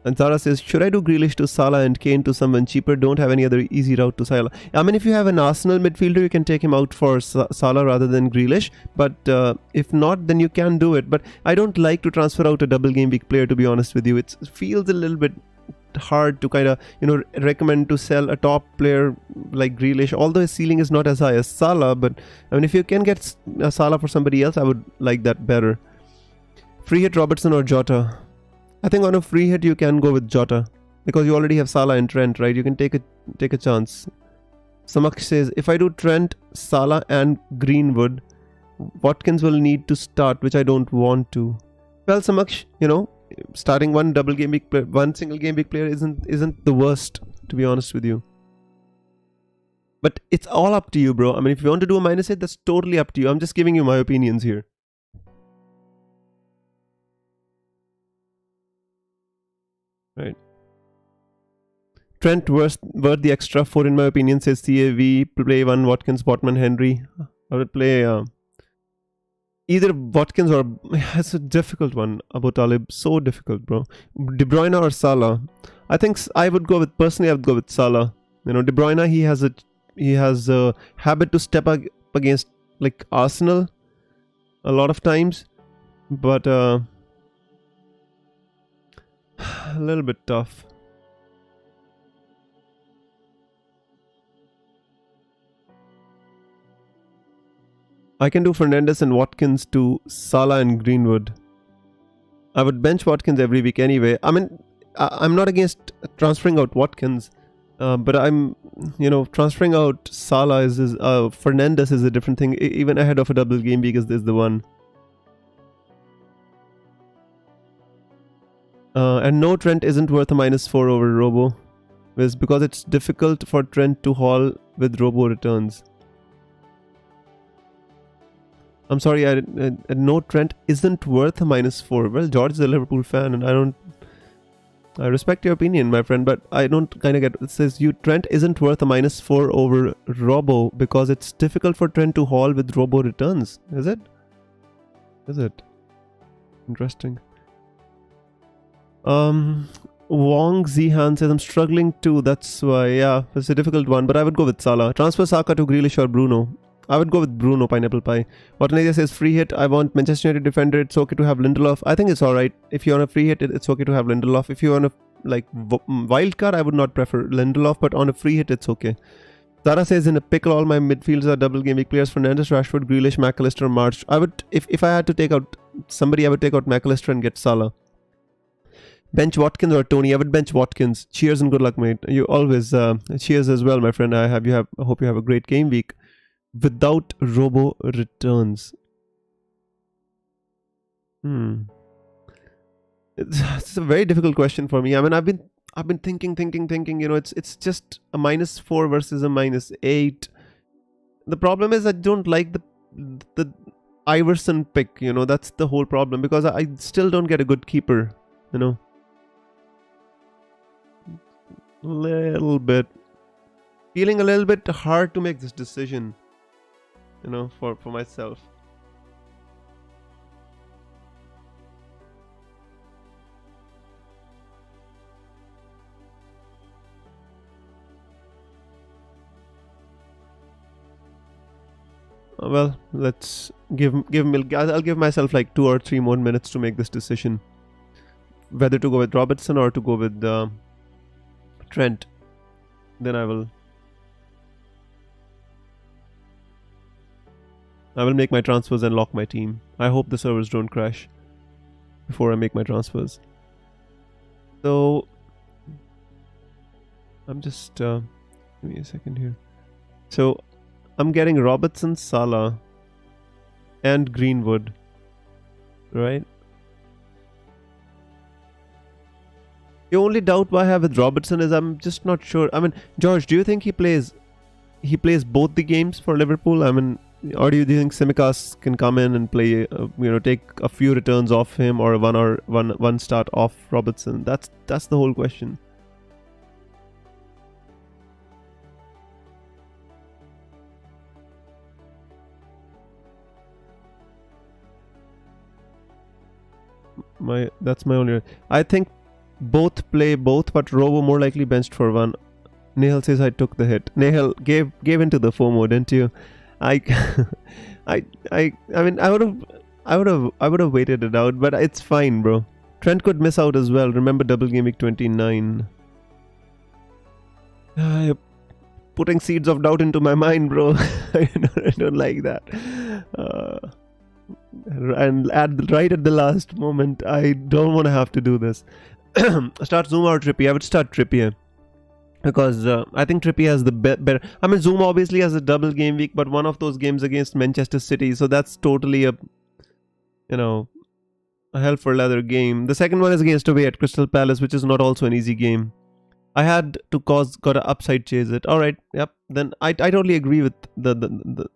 [SPEAKER 1] And Zara says, "Should I do Grealish to Salah and Kane to someone cheaper? Don't have any other easy route to Salah." I mean, if you have an Arsenal midfielder, you can take him out for Salah rather than Grealish. But if not, then you can do it. But I don't like to transfer out a double game week player, to be honest with you. It feels a little bit hard to kind of, recommend to sell a top player like Grealish, although his ceiling is not as high as Salah. But I mean, if you can get Salah for somebody else, I would like that better. Free hit Robertson or Jota? I think on a free hit you can go with Jota, because you already have Salah and Trent, right? You can take a chance. Samaksh says, "If I do Trent, Salah and Greenwood, Watkins will need to start, which I don't want to." Well, Samaksh, starting one single game week player isn't the worst, to be honest with you. But it's all up to you, bro. I mean, if you want to do a -8, that's totally up to you. I'm just giving you my opinions here. Right. Trent worth the extra 4 in my opinion, says CAV. Play one Watkins, Botman, Henry. I would play either Watkins or... It's a difficult one, Abu Talib. So difficult, bro. De Bruyne or Salah? I think I would go with, personally, I would go with Salah. You know, De Bruyne, he has a habit to step up against like Arsenal a lot of times, but a little bit tough. I can do Fernandes and Watkins to Salah and Greenwood. I would bench Watkins every week anyway. I mean, I'm not against transferring out Watkins, but I'm, you know, transferring out Salah is Fernandes is a different thing. Even ahead of a double game week is the one. And no, Trent isn't worth a -4 over Robo, is because it's difficult for Trent to haul with Robo returns. I'm sorry, no, Trent isn't worth a -4. Well, George is a Liverpool fan, and I respect your opinion, my friend, but I don't kind of get. It says Trent isn't worth a -4 over Robo because it's difficult for Trent to haul with Robo returns. Is it? Is it? Interesting. Wong Zihan says I'm struggling too. That's why, yeah, it's a difficult one. But I would go with Salah. Transfer Saka to Grealish or Bruno. I would go with Bruno, Pineapple Pie. Watanasia says free hit. I want Manchester United defender. It's okay to have Lindelof. I think it's alright. If you're on a free hit, it's okay to have Lindelof. If you're on a wild card, I would not prefer Lindelof, but on a free hit, it's okay. Zara says in a pickle, all my midfielders are double game week players: Fernandes, Rashford, Grealish, McAllister, March. I would, if I had to take out somebody, I would take out McAllister and get Salah. Bench Watkins or Tony? I would bench Watkins. Cheers and good luck, mate. You always cheers as well, my friend. I hope you have a great game week without Robo returns. It's a very difficult question for me. I mean, I've been thinking. You know, it's just a -4 versus a -8. The problem is I don't like the Iverson pick. You know, that's the whole problem, because I still don't get a good keeper. You know. Feeling a little bit hard to make this decision, you know, for myself. Well, let's give me. I'll give myself like 2 or 3 more minutes to make this decision, whether to go with Robertson or to go with Trent. Then I will make my transfers and lock my team. I hope the servers don't crash before I make my transfers. So I'm just give me a second here. So I'm getting Robertson, Salah, and Greenwood, right? The only doubt I have with Robertson is I'm just not sure. I mean, George, do you think he plays both the games for Liverpool? I mean, or do you think Tsimikas can come in and play, you know, take a few returns off him, or one start off Robertson? That's the whole question. That's my only. I think both play both, but Robo more likely benched for one. Nehal says I took the hit. Nehal gave into the FOMO, didn't you? I mean, I would have waited it out, but it's fine, bro. Trent could miss out as well. Remember double game week 29. You're putting seeds of doubt into my mind, bro. I don't like that. And right at the last moment, I don't want to have to do this. Start Zuma or Trippier? I would start Trippier, because I think Trippier has the better. I mean, Zuma obviously has a double game week, but one of those games against Manchester City, so that's totally a hell for leather game. The second one is against away at Crystal Palace, which is not also an easy game. I had to got to upside chase it. All right, yep. Then I totally agree with the.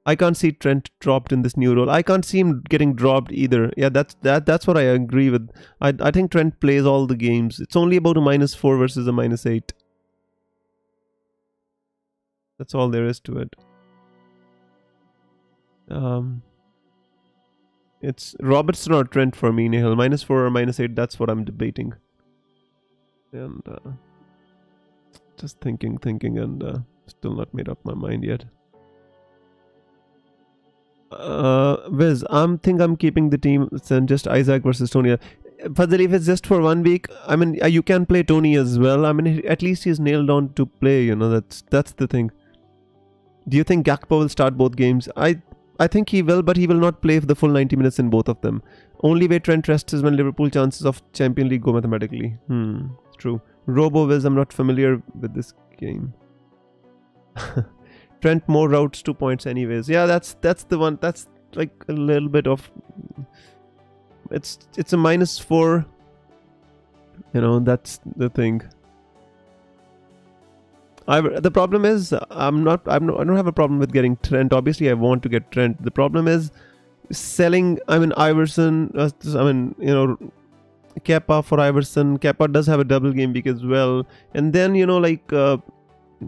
[SPEAKER 1] I can't see Trent dropped in this new role. I can't see him getting dropped either. Yeah, that's what I agree with. I think Trent plays all the games. It's only about a -4 versus a -8. That's all there is to it. It's Robertson or Trent for me, Nihal. -4 or -8, that's what I'm debating. And just thinking, and still not made up my mind yet. Viz, I'm keeping the team. Then just Isaac versus Tony. Fazil, if it's just for 1 week, I mean, you can play Tony as well. I mean, at least he's nailed on to play. You know, that's the thing. Do you think Gakpo will start both games? I think he will, but he will not play for the full 90 minutes in both of them. Only way Trent rests is when Liverpool chances of Champions League go mathematically. True. Robo-Viz, I'm not familiar with this game. Trent more routes 2 points anyways. Yeah, that's the one. That's like a little bit of... It's a -4. You know, that's the thing. The problem is I don't have a problem with getting Trent. Obviously, I want to get Trent. The problem is selling. I mean, Iverson. Kepa for Iverson. Kepa does have a double game week as well, and then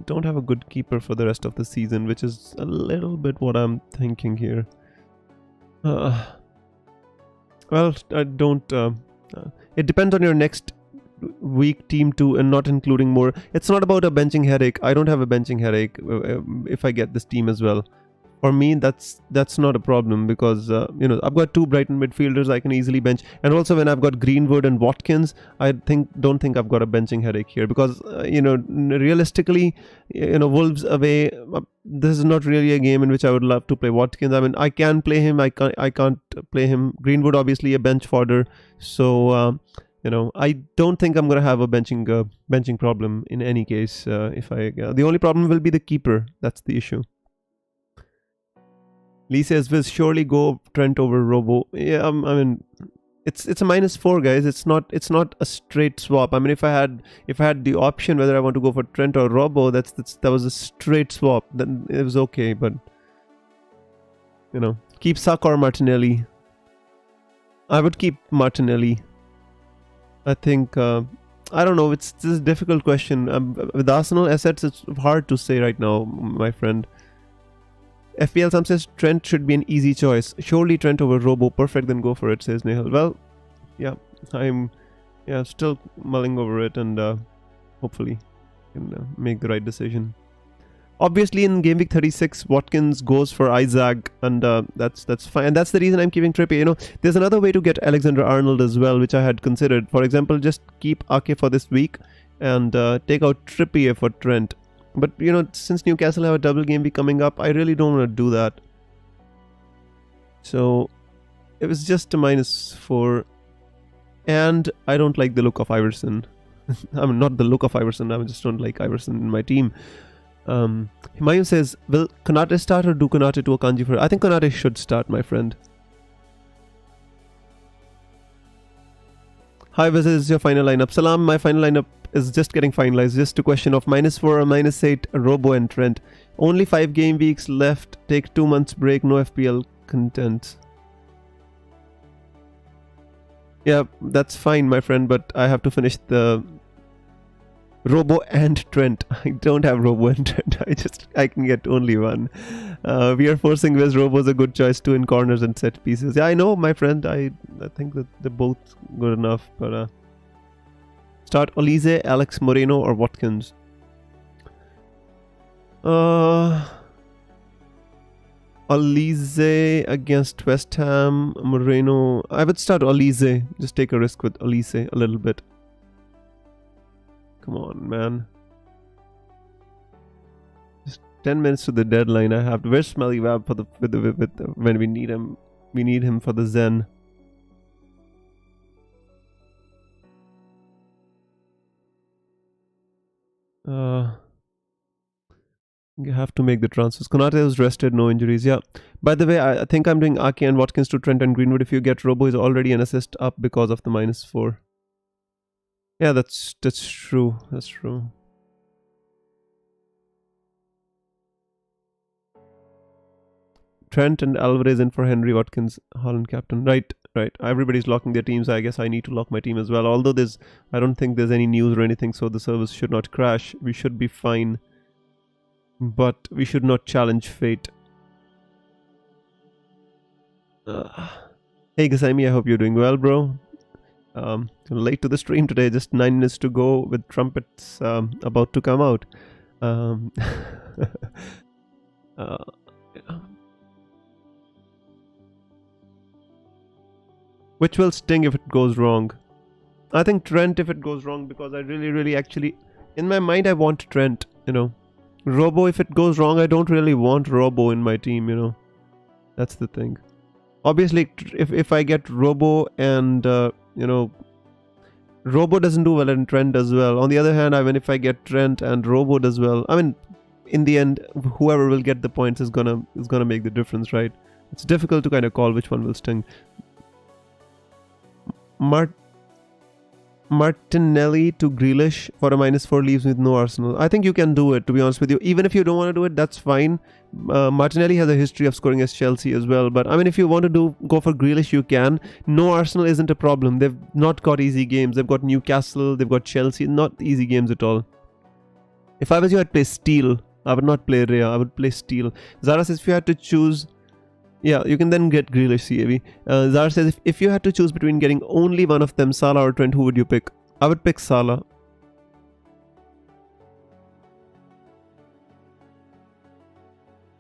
[SPEAKER 1] don't have a good keeper for the rest of the season, which is a little bit what I'm thinking here. Well, I don't. It depends on your next week team too, and not including more. It's not about a benching headache. I don't have a benching headache if I get this team as well. For me, that's not a problem because I've got 2 Brighton midfielders I can easily bench, and also when I've got Greenwood and Watkins, I don't think I've got a benching headache here because realistically, Wolves away, this is not really a game in which I would love to play Watkins. I mean, I can play him, I can't play him. Greenwood obviously a bench fodder, so I don't think I'm gonna have a benching problem in any case. The only problem will be the keeper. That's the issue. Lee says, "Will surely go Trent over Robo." Yeah, I mean, it's a -4, guys. It's not a straight swap. I mean, if I had the option whether I want to go for Trent or Robo, that was a straight swap. Then it was okay, but keep Saka or Martinelli. I would keep Martinelli. I think I don't know. This is a difficult question. With Arsenal assets, it's hard to say right now, my friend. FPL Sam says Trent should be an easy choice. Surely Trent over Robo. Perfect, then go for it, says Nehal. Well, yeah, I'm still mulling over it, and hopefully can make the right decision. Obviously, in game week 36, Watkins goes for Isaac, and that's fine. And that's the reason I'm keeping Trippier. There's another way to get Alexander-Arnold as well, which I had considered. For example, just keep Ake for this week and take out Trippier for Trent. But, since Newcastle have a double game week coming up, I really don't want to do that. So, it was just a -4. And I don't like the look of Iverson. I mean, not the look of Iverson. I just don't like Iverson in my team. Himayu says, will Konate start or do Konate to Akanji for... I think Konate should start, my friend. Hi, this is your final lineup. Salam, my final lineup is just getting finalized. Just a question of -4 or -8, Robo and Trent. Only 5 game weeks left. Take 2 months break. No FPL content. Yeah, that's fine, my friend, but I have to finish the Robo and Trent. I don't have Robo and Trent. I can get only one. We are forcing Wes. Robo's a good choice too in corners and set pieces. Yeah, I know, my friend. I think that they're both good enough. But start Olise, Alex Moreno, or Watkins. Olise against West Ham. Moreno. I would start Olise. Just take a risk with Olise a little bit. Come on, man. Just 10 minutes to the deadline. I have to. Where's Smelly Wab for when we need him? We need him for the Zen. You have to make the transfers. Konate was rested, no injuries. Yeah. By the way, I think I'm doing Ake and Watkins to Trent and Greenwood. If you get Robo, is already an assist up because of the -4. Yeah, that's true. That's true. Trent and Alvarez in for Henry, Watkins, Haaland captain. Right. Everybody's locking their teams. I guess I need to lock my team as well. Although I don't think there's any news or anything, so the service should not crash. We should be fine. But we should not challenge fate. Hey Gasaimi, I hope you're doing well, bro. late to the stream today. Just 9 minutes to go with trumpets about to come out. Um, uh, yeah. Which will sting if it goes wrong? I think Trent if it goes wrong, because I really actually, in my mind I want Trent, you know. Robo, if it goes wrong, I don't really want Robo in my team, you know. That's the thing. Obviously, if I get Robo and, you know, Robo doesn't do well and Trent does well. On the other hand, I mean, if I get Trent and Robo does well, I mean, in the end, whoever will get the points is gonna make the difference, right? It's difficult to kind of call which one will sting. Martinelli to Grealish for a -4 leaves with no Arsenal. I think you can do it, to be honest with you. Even if you don't want to do it, that's fine. Martinelli has a history of scoring as Chelsea as well. But I mean, if you want to go for Grealish, you can. No Arsenal isn't a problem. They've not got easy games. They've got Newcastle, they've got Chelsea. Not easy games at all. If I was you, I'd play Steele. I would not play Rhea. I would play Steele. Zara says if you had to choose... Yeah, you can then get Grealish, CAV. Zara says, if you had to choose between getting only one of them, Salah or Trent, who would you pick? I would pick Salah.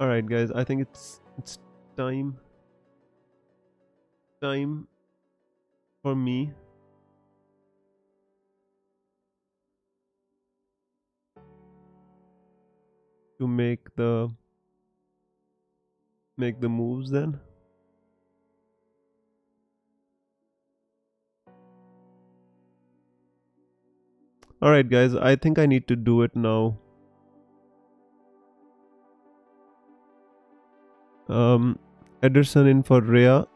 [SPEAKER 1] Alright guys, I think it's time for me to make the moves then. Alright guys, I think I need to do it now. Ederson in for Rhea,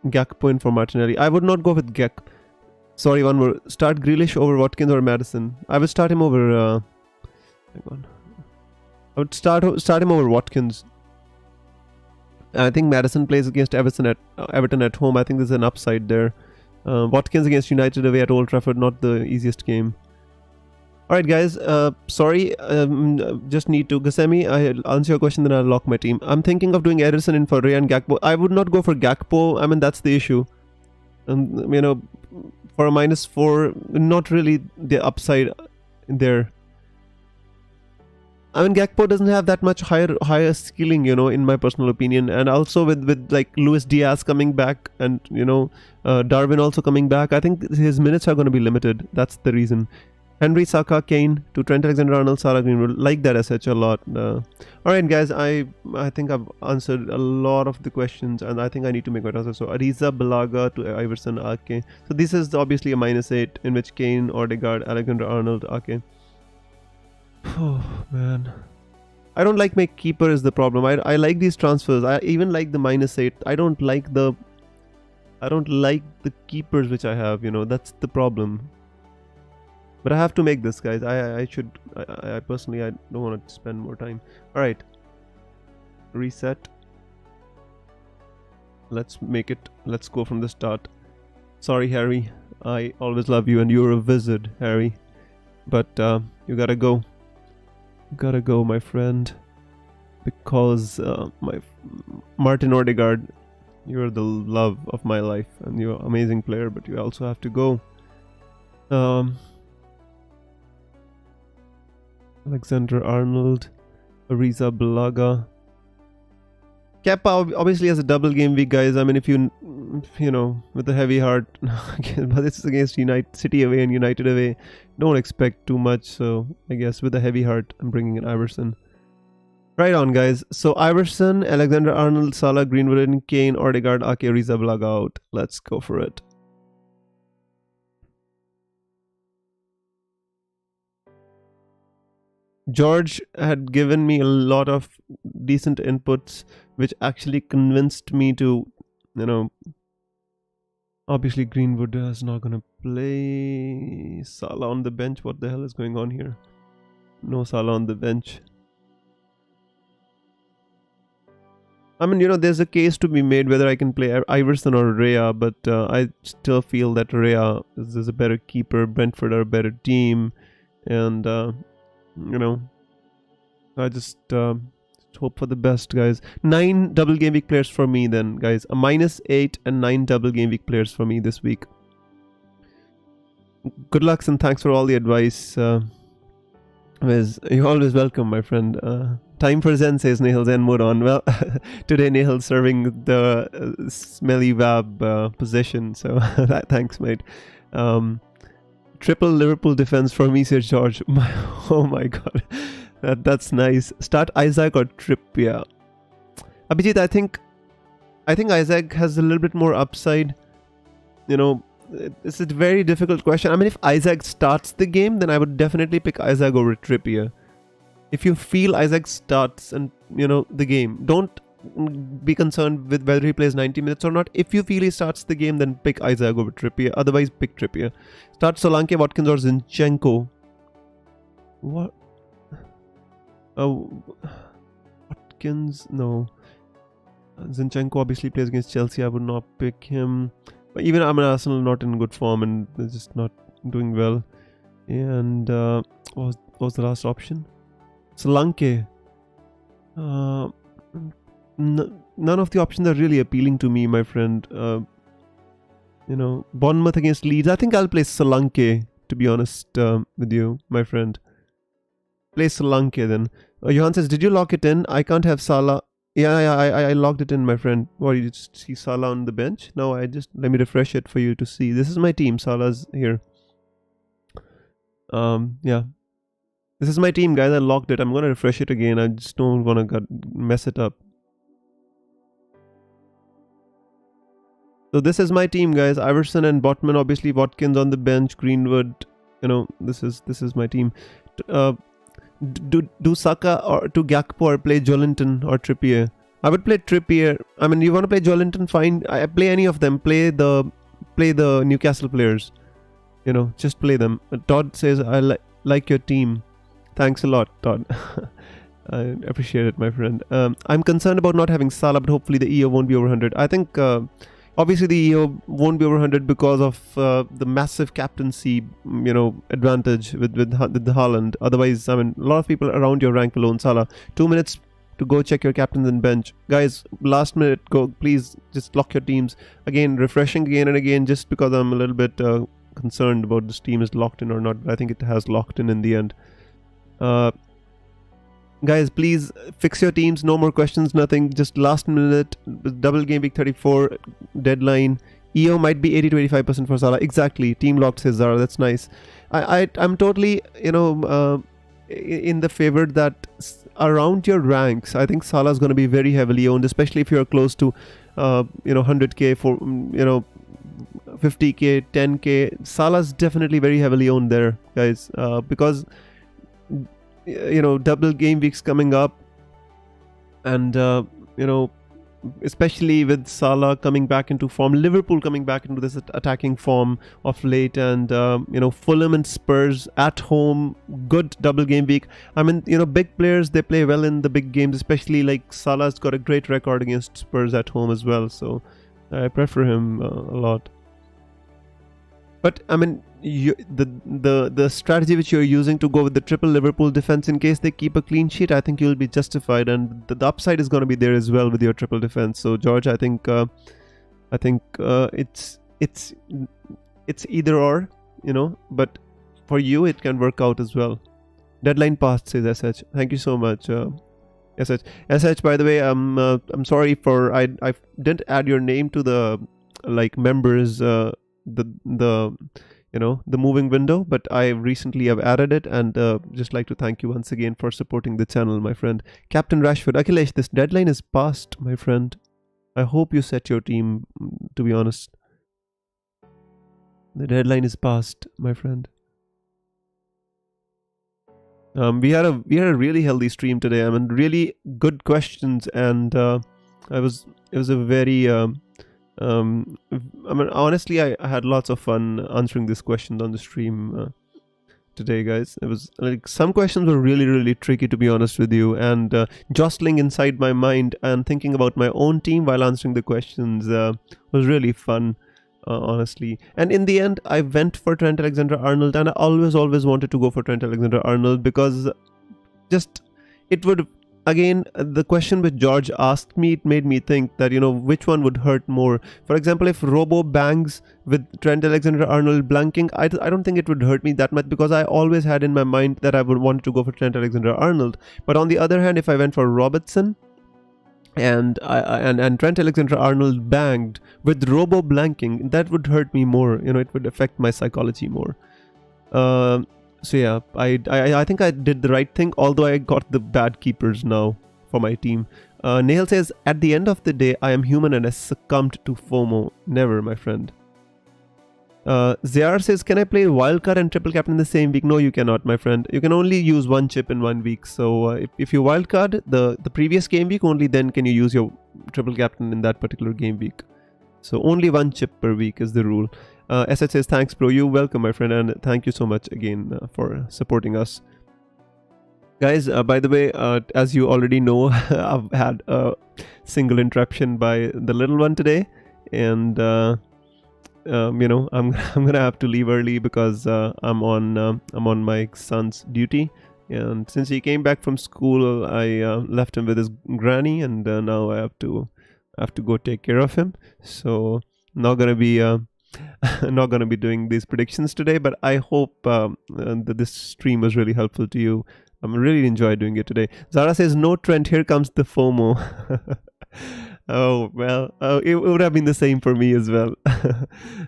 [SPEAKER 1] Gakpo in for Martinelli. I would not go with Sorry, one more. Start Grealish over Watkins or Madison. I would start him over... hang on. I would start him over Watkins. I think Madison plays against Everton at home. I think there's an upside there. Watkins against United away at Old Trafford, not the easiest game. Alright guys, sorry, just need to... Gasemi, I'll answer your question, then I'll lock my team. I'm thinking of doing Ederson in for Ray and Gakpo. I would not go for Gakpo. I mean, that's the issue. You know, for a -4, not really the upside there. I mean, Gakpo doesn't have that much higher skilling, you know, in my personal opinion. And also with like Luis Diaz coming back and, you know, Darwin also coming back, I think his minutes are going to be limited. That's the reason. Henry, Saka, Kane to Trent Alexander-Arnold, Salah, Greenwood. Like that SH a lot. Alright guys, I think I've answered a lot of the questions and I think I need to make my answer. So Ariza, Balaga to Iverson, Ake. So this is obviously a -8 in which Kane, Odegaard, Alexander-Arnold, Ake. Oh man, I don't like my keeper is the problem. I like these transfers. I even like the -8. I don't like the keepers which I have, you know. That's the problem. But I have to make this, guys. I personally, I don't want to spend more time. Alright, reset. Let's make it. Let's go from the start. Sorry Harry, I always love you and you're a wizard, Harry, but you gotta go. Gotta go, my friend, because my Martin Odegaard, you're the love of my life and you're an amazing player, but you also have to go. Alexander-Arnold, Ariza, Balaga. Kepa obviously has a double game week, guys. I mean, if you know, with a heavy heart, but this is against City away and United away. Don't expect too much, so I guess with a heavy heart, I'm bringing in Iverson. Right on, guys. So Iverson, Alexander-Arnold, Salah, Greenwood, and Kane, Odegaard, Ake, Ariza, Balaga out. Let's go for it. George had given me a lot of decent inputs, which actually convinced me to, you know, obviously Greenwood is not going to play. Salah on the bench. What the hell is going on here? No Salah on the bench. I mean, you know, there's a case to be made whether I can play Iverson or Rhea, but I still feel that Rhea is a better keeper. Brentford are a better team, and you know, I just hope for the best, guys. 9 double game week players for me then, guys. A -8 and 9 double game week players for me this week. good luck and thanks for all the advice. You're always welcome, my friend. Time for Zen, says Nehal. Zen mode on. Well, today Nehal serving the smelly vab position. So thanks, mate. Triple Liverpool defense for me, says George. Oh my god, that's nice. Start Isaac or Trippier? Abhijit, I think Isaac has a little bit more upside. You know, it's a very difficult question. I mean, if Isaac starts the game, then I would definitely pick Isaac over Trippier. If you feel Isaac starts and the game, don't be concerned with whether he plays 90 minutes or not. If you feel he starts the game, then pick Isaac over Trippier. Otherwise, pick Trippier. Start Solanke, Watkins or Zinchenko. What? Watkins? No. Zinchenko obviously plays against Chelsea. I would not pick him. But even Arsenal not in good form and they're just not doing well. And what was the last option? Solanke. None of the options are really appealing to me, my friend. Bournemouth against Leeds. I think I'll play Solanke, to be honest with you, my friend. Play Solanke then. Johan says, did you lock it in? I can't have Salah. Yeah, I logged it in, my friend. What, you just see Salah on the bench? No, let me refresh it for you to see. This is my team. Salah's here. Yeah. This is my team, guys. I logged it. I'm going to refresh it again. I just don't want to mess it up. So this is my team, guys. Iverson and Botman, obviously Watkins on the bench, Greenwood. This is my team. Do Saka or to Gakpo or play Joelinton or Trippier? I would play Trippier. I mean, you want to play Joelinton, fine. I play any of them. Play the Newcastle players. Just play them. Todd says, I like your team. Thanks a lot, Todd. I appreciate it, my friend. I'm concerned about not having Salah, but hopefully the EO won't be over 100. I think obviously the EO won't be over 100 because of the massive captaincy, advantage with the Haaland. Otherwise, I mean, a lot of people around your rank will own Salah. 2 minutes to go check your captains and bench. Guys, last minute, go. Please just lock your teams. Again, refreshing again and again, just because I'm a little bit concerned about this team is locked in or not. I think it has locked in the end. Guys, please fix your teams. No more questions, nothing. Just last minute, double game week 34 deadline. EO might be 80 to 85% for Salah. Exactly. Team locked, says Zara. That's nice. I'm totally, in the favor that around your ranks, I think Salah is going to be very heavily owned, especially if you're close to, 100k for, 50k, 10k. Salah's definitely very heavily owned there, guys, because double game weeks coming up, and especially with Salah coming back into form, Liverpool coming back into this attacking form of late, and Fulham and Spurs at home, good double game week. I mean, big players, they play well in the big games, especially like Salah's got a great record against Spurs at home as well, so I prefer him a lot. But I mean, the strategy which you're using to go with the triple Liverpool defense in case they keep a clean sheet, I think you'll be justified, and the upside is going to be there as well with your triple defense. So George, I think it's either or, but for you it can work out as well. Deadline passed, says SH. Thank you so much. SH, by the way, I'm sorry for I didn't add your name to the members the moving window, but I recently have added it, and just like to thank you once again for supporting the channel, my friend. Captain Rashford, Akhilesh, this deadline is past, my friend. I hope you set your team, to be honest. The deadline is past, my friend. We had a really healthy stream today. I mean, really good questions, and it was a very I mean, honestly, I had lots of fun answering these questions on the stream today, guys. It was like some questions were really, really tricky, to be honest with you, and jostling inside my mind and thinking about my own team while answering the questions was really fun, honestly. And in the end, I went for Trent Alexander-Arnold, and I always wanted to go for Trent Alexander-Arnold because just it would again, the question which George asked me, it made me think that, which one would hurt more. For example, if Robo bangs with Trent Alexander-Arnold blanking, I don't think it would hurt me that much, because I always had in my mind that I would want to go for Trent Alexander-Arnold. But on the other hand, if I went for Robertson and Trent Alexander-Arnold banged with Robo blanking, that would hurt me more. It would affect my psychology more. So yeah, I think I did the right thing, although I got the bad keepers now for my team. Nahal says, at the end of the day, I am human and I succumbed to FOMO. Never, my friend. Ziar says, can I play wildcard and triple captain in the same week? No, you cannot, my friend. You can only use one chip in 1 week. So if you wildcard the previous game week, only then can you use your triple captain in that particular game week. So only one chip per week is the rule. SH says, thanks bro, you're welcome my friend, and thank you so much again for supporting us. Guys, by the way, as you already know, I've had a single interruption by the little one today, and I'm gonna have to leave early because I'm on my son's duty, and since he came back from school, I left him with his granny, and now I have to go take care of him. So not gonna be doing these predictions today, but I hope that this stream was really helpful to you. I'm really enjoyed doing it today. Zara says, no Trent, here comes the FOMO. Oh, well, it would have been the same for me as well.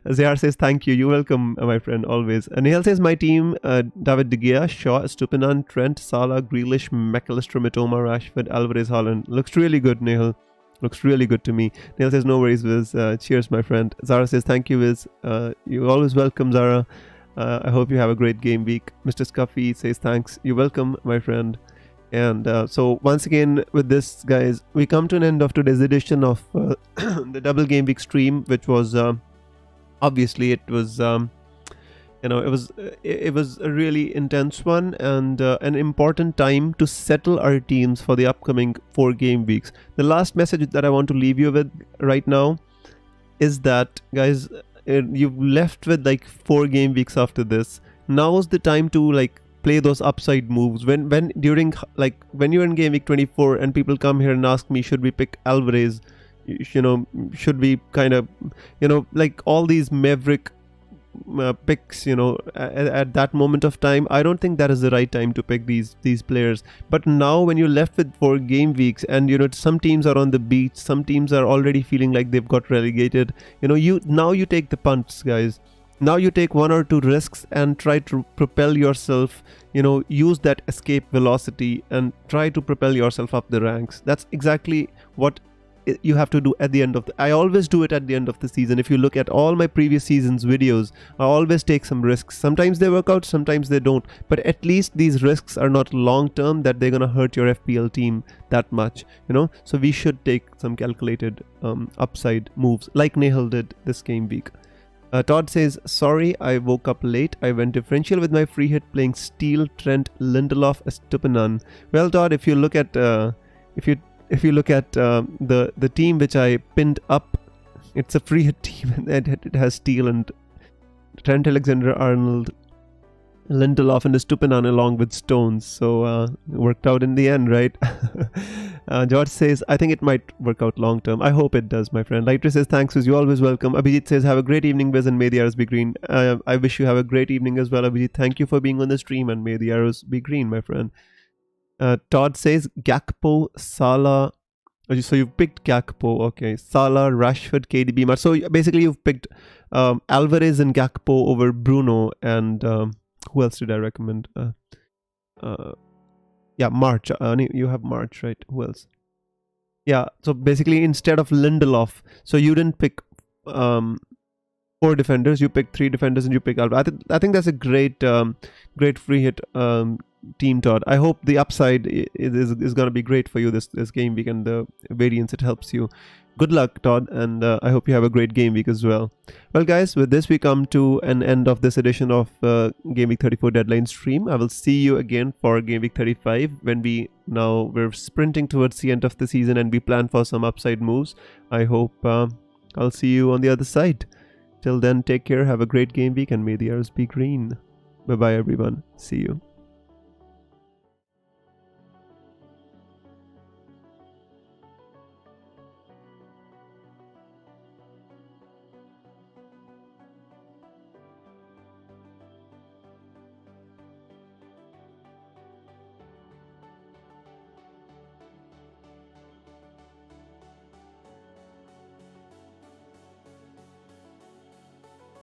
[SPEAKER 1] Zahar says, thank you. You're welcome, my friend, always. And Nihal says, my team, David De Gea, Shaw, Stupinan, Trent, Salah, Grealish, McAllister, Mitoma, Rashford, Alvarez, Haaland. Looks really good, Nihal. Looks really good to me. Neil says, no worries, Wiz. Cheers, my friend. Zara says, thank you, Wiz. You're always welcome, Zara. I hope you have a great game week. Mr. Scuffy says, thanks. You're welcome, my friend. And so once again, with this, guys, we come to an end of today's edition of the double game week stream, which was obviously it was it was a really intense one, and an important time to settle our teams for the upcoming 4 game weeks. The last message that I want to leave you with right now is that, guys, you've left with like 4 game weeks after this. Now's the time to play those upside moves. When you're in game week 24 and people come here and ask me, should we pick Alvarez, should we kind of all these maverick picks, at that moment of time, I don't think that is the right time to pick these players. But now when you're left with 4 game weeks and some teams are on the beach, some teams are already feeling like they've got relegated, you take the punts, guys. Now you take 1 or 2 risks and try to propel yourself, use that escape velocity and try to propel yourself up the ranks. That's exactly what you have to do at the end of I always do it at the end of the season. If you look at all my previous seasons videos, I always take some risks. Sometimes they work out, sometimes they don't, but at least these risks are not long term that they're gonna hurt your FPL team that much, so we should take some calculated upside moves like Nehal did this game week. Todd says, sorry, I woke up late. I went differential with my free hit playing Steele, Trent, Lindelof, Estupinan. Well, Todd, if you look at the team which I pinned up, it's a free hit team and it has Steele and Trent Alexander-Arnold, Lindelof and Estupinan along with Stones. So it worked out in the end, right? George says, I think it might work out long term. I hope it does, my friend. Lighter says, thanks, Wiz. You're always welcome. Abhijit says, have a great evening, Wiz, and may the arrows be green. I wish you have a great evening as well, Abhijit. Thank you for being on the stream, and may the arrows be green, my friend. Todd says, Gakpo, Salah. So you've picked Gakpo, okay. Salah, Rashford, KDB. So basically you've picked Alvarez and Gakpo over Bruno, and who else did I recommend? Yeah, March. You have March, right? Who else? Yeah, so basically instead of Lindelof, so you didn't pick 4 defenders, you picked 3 defenders and you pick Alvarez. I think that's a great free hit team, Todd. I hope the upside is going to be great for you this game week, and the variance it helps you. Good luck, Todd, and I hope you have a great game week as well. Well, guys, with this we come to an end of this edition of Game Week 34 Deadline Stream. I will see you again for Game Week 35 when we're sprinting towards the end of the season and we plan for some upside moves. I hope I'll see you on the other side. Till then, take care, have a great game week, and may the arrows be green. Bye-bye, everyone. See you.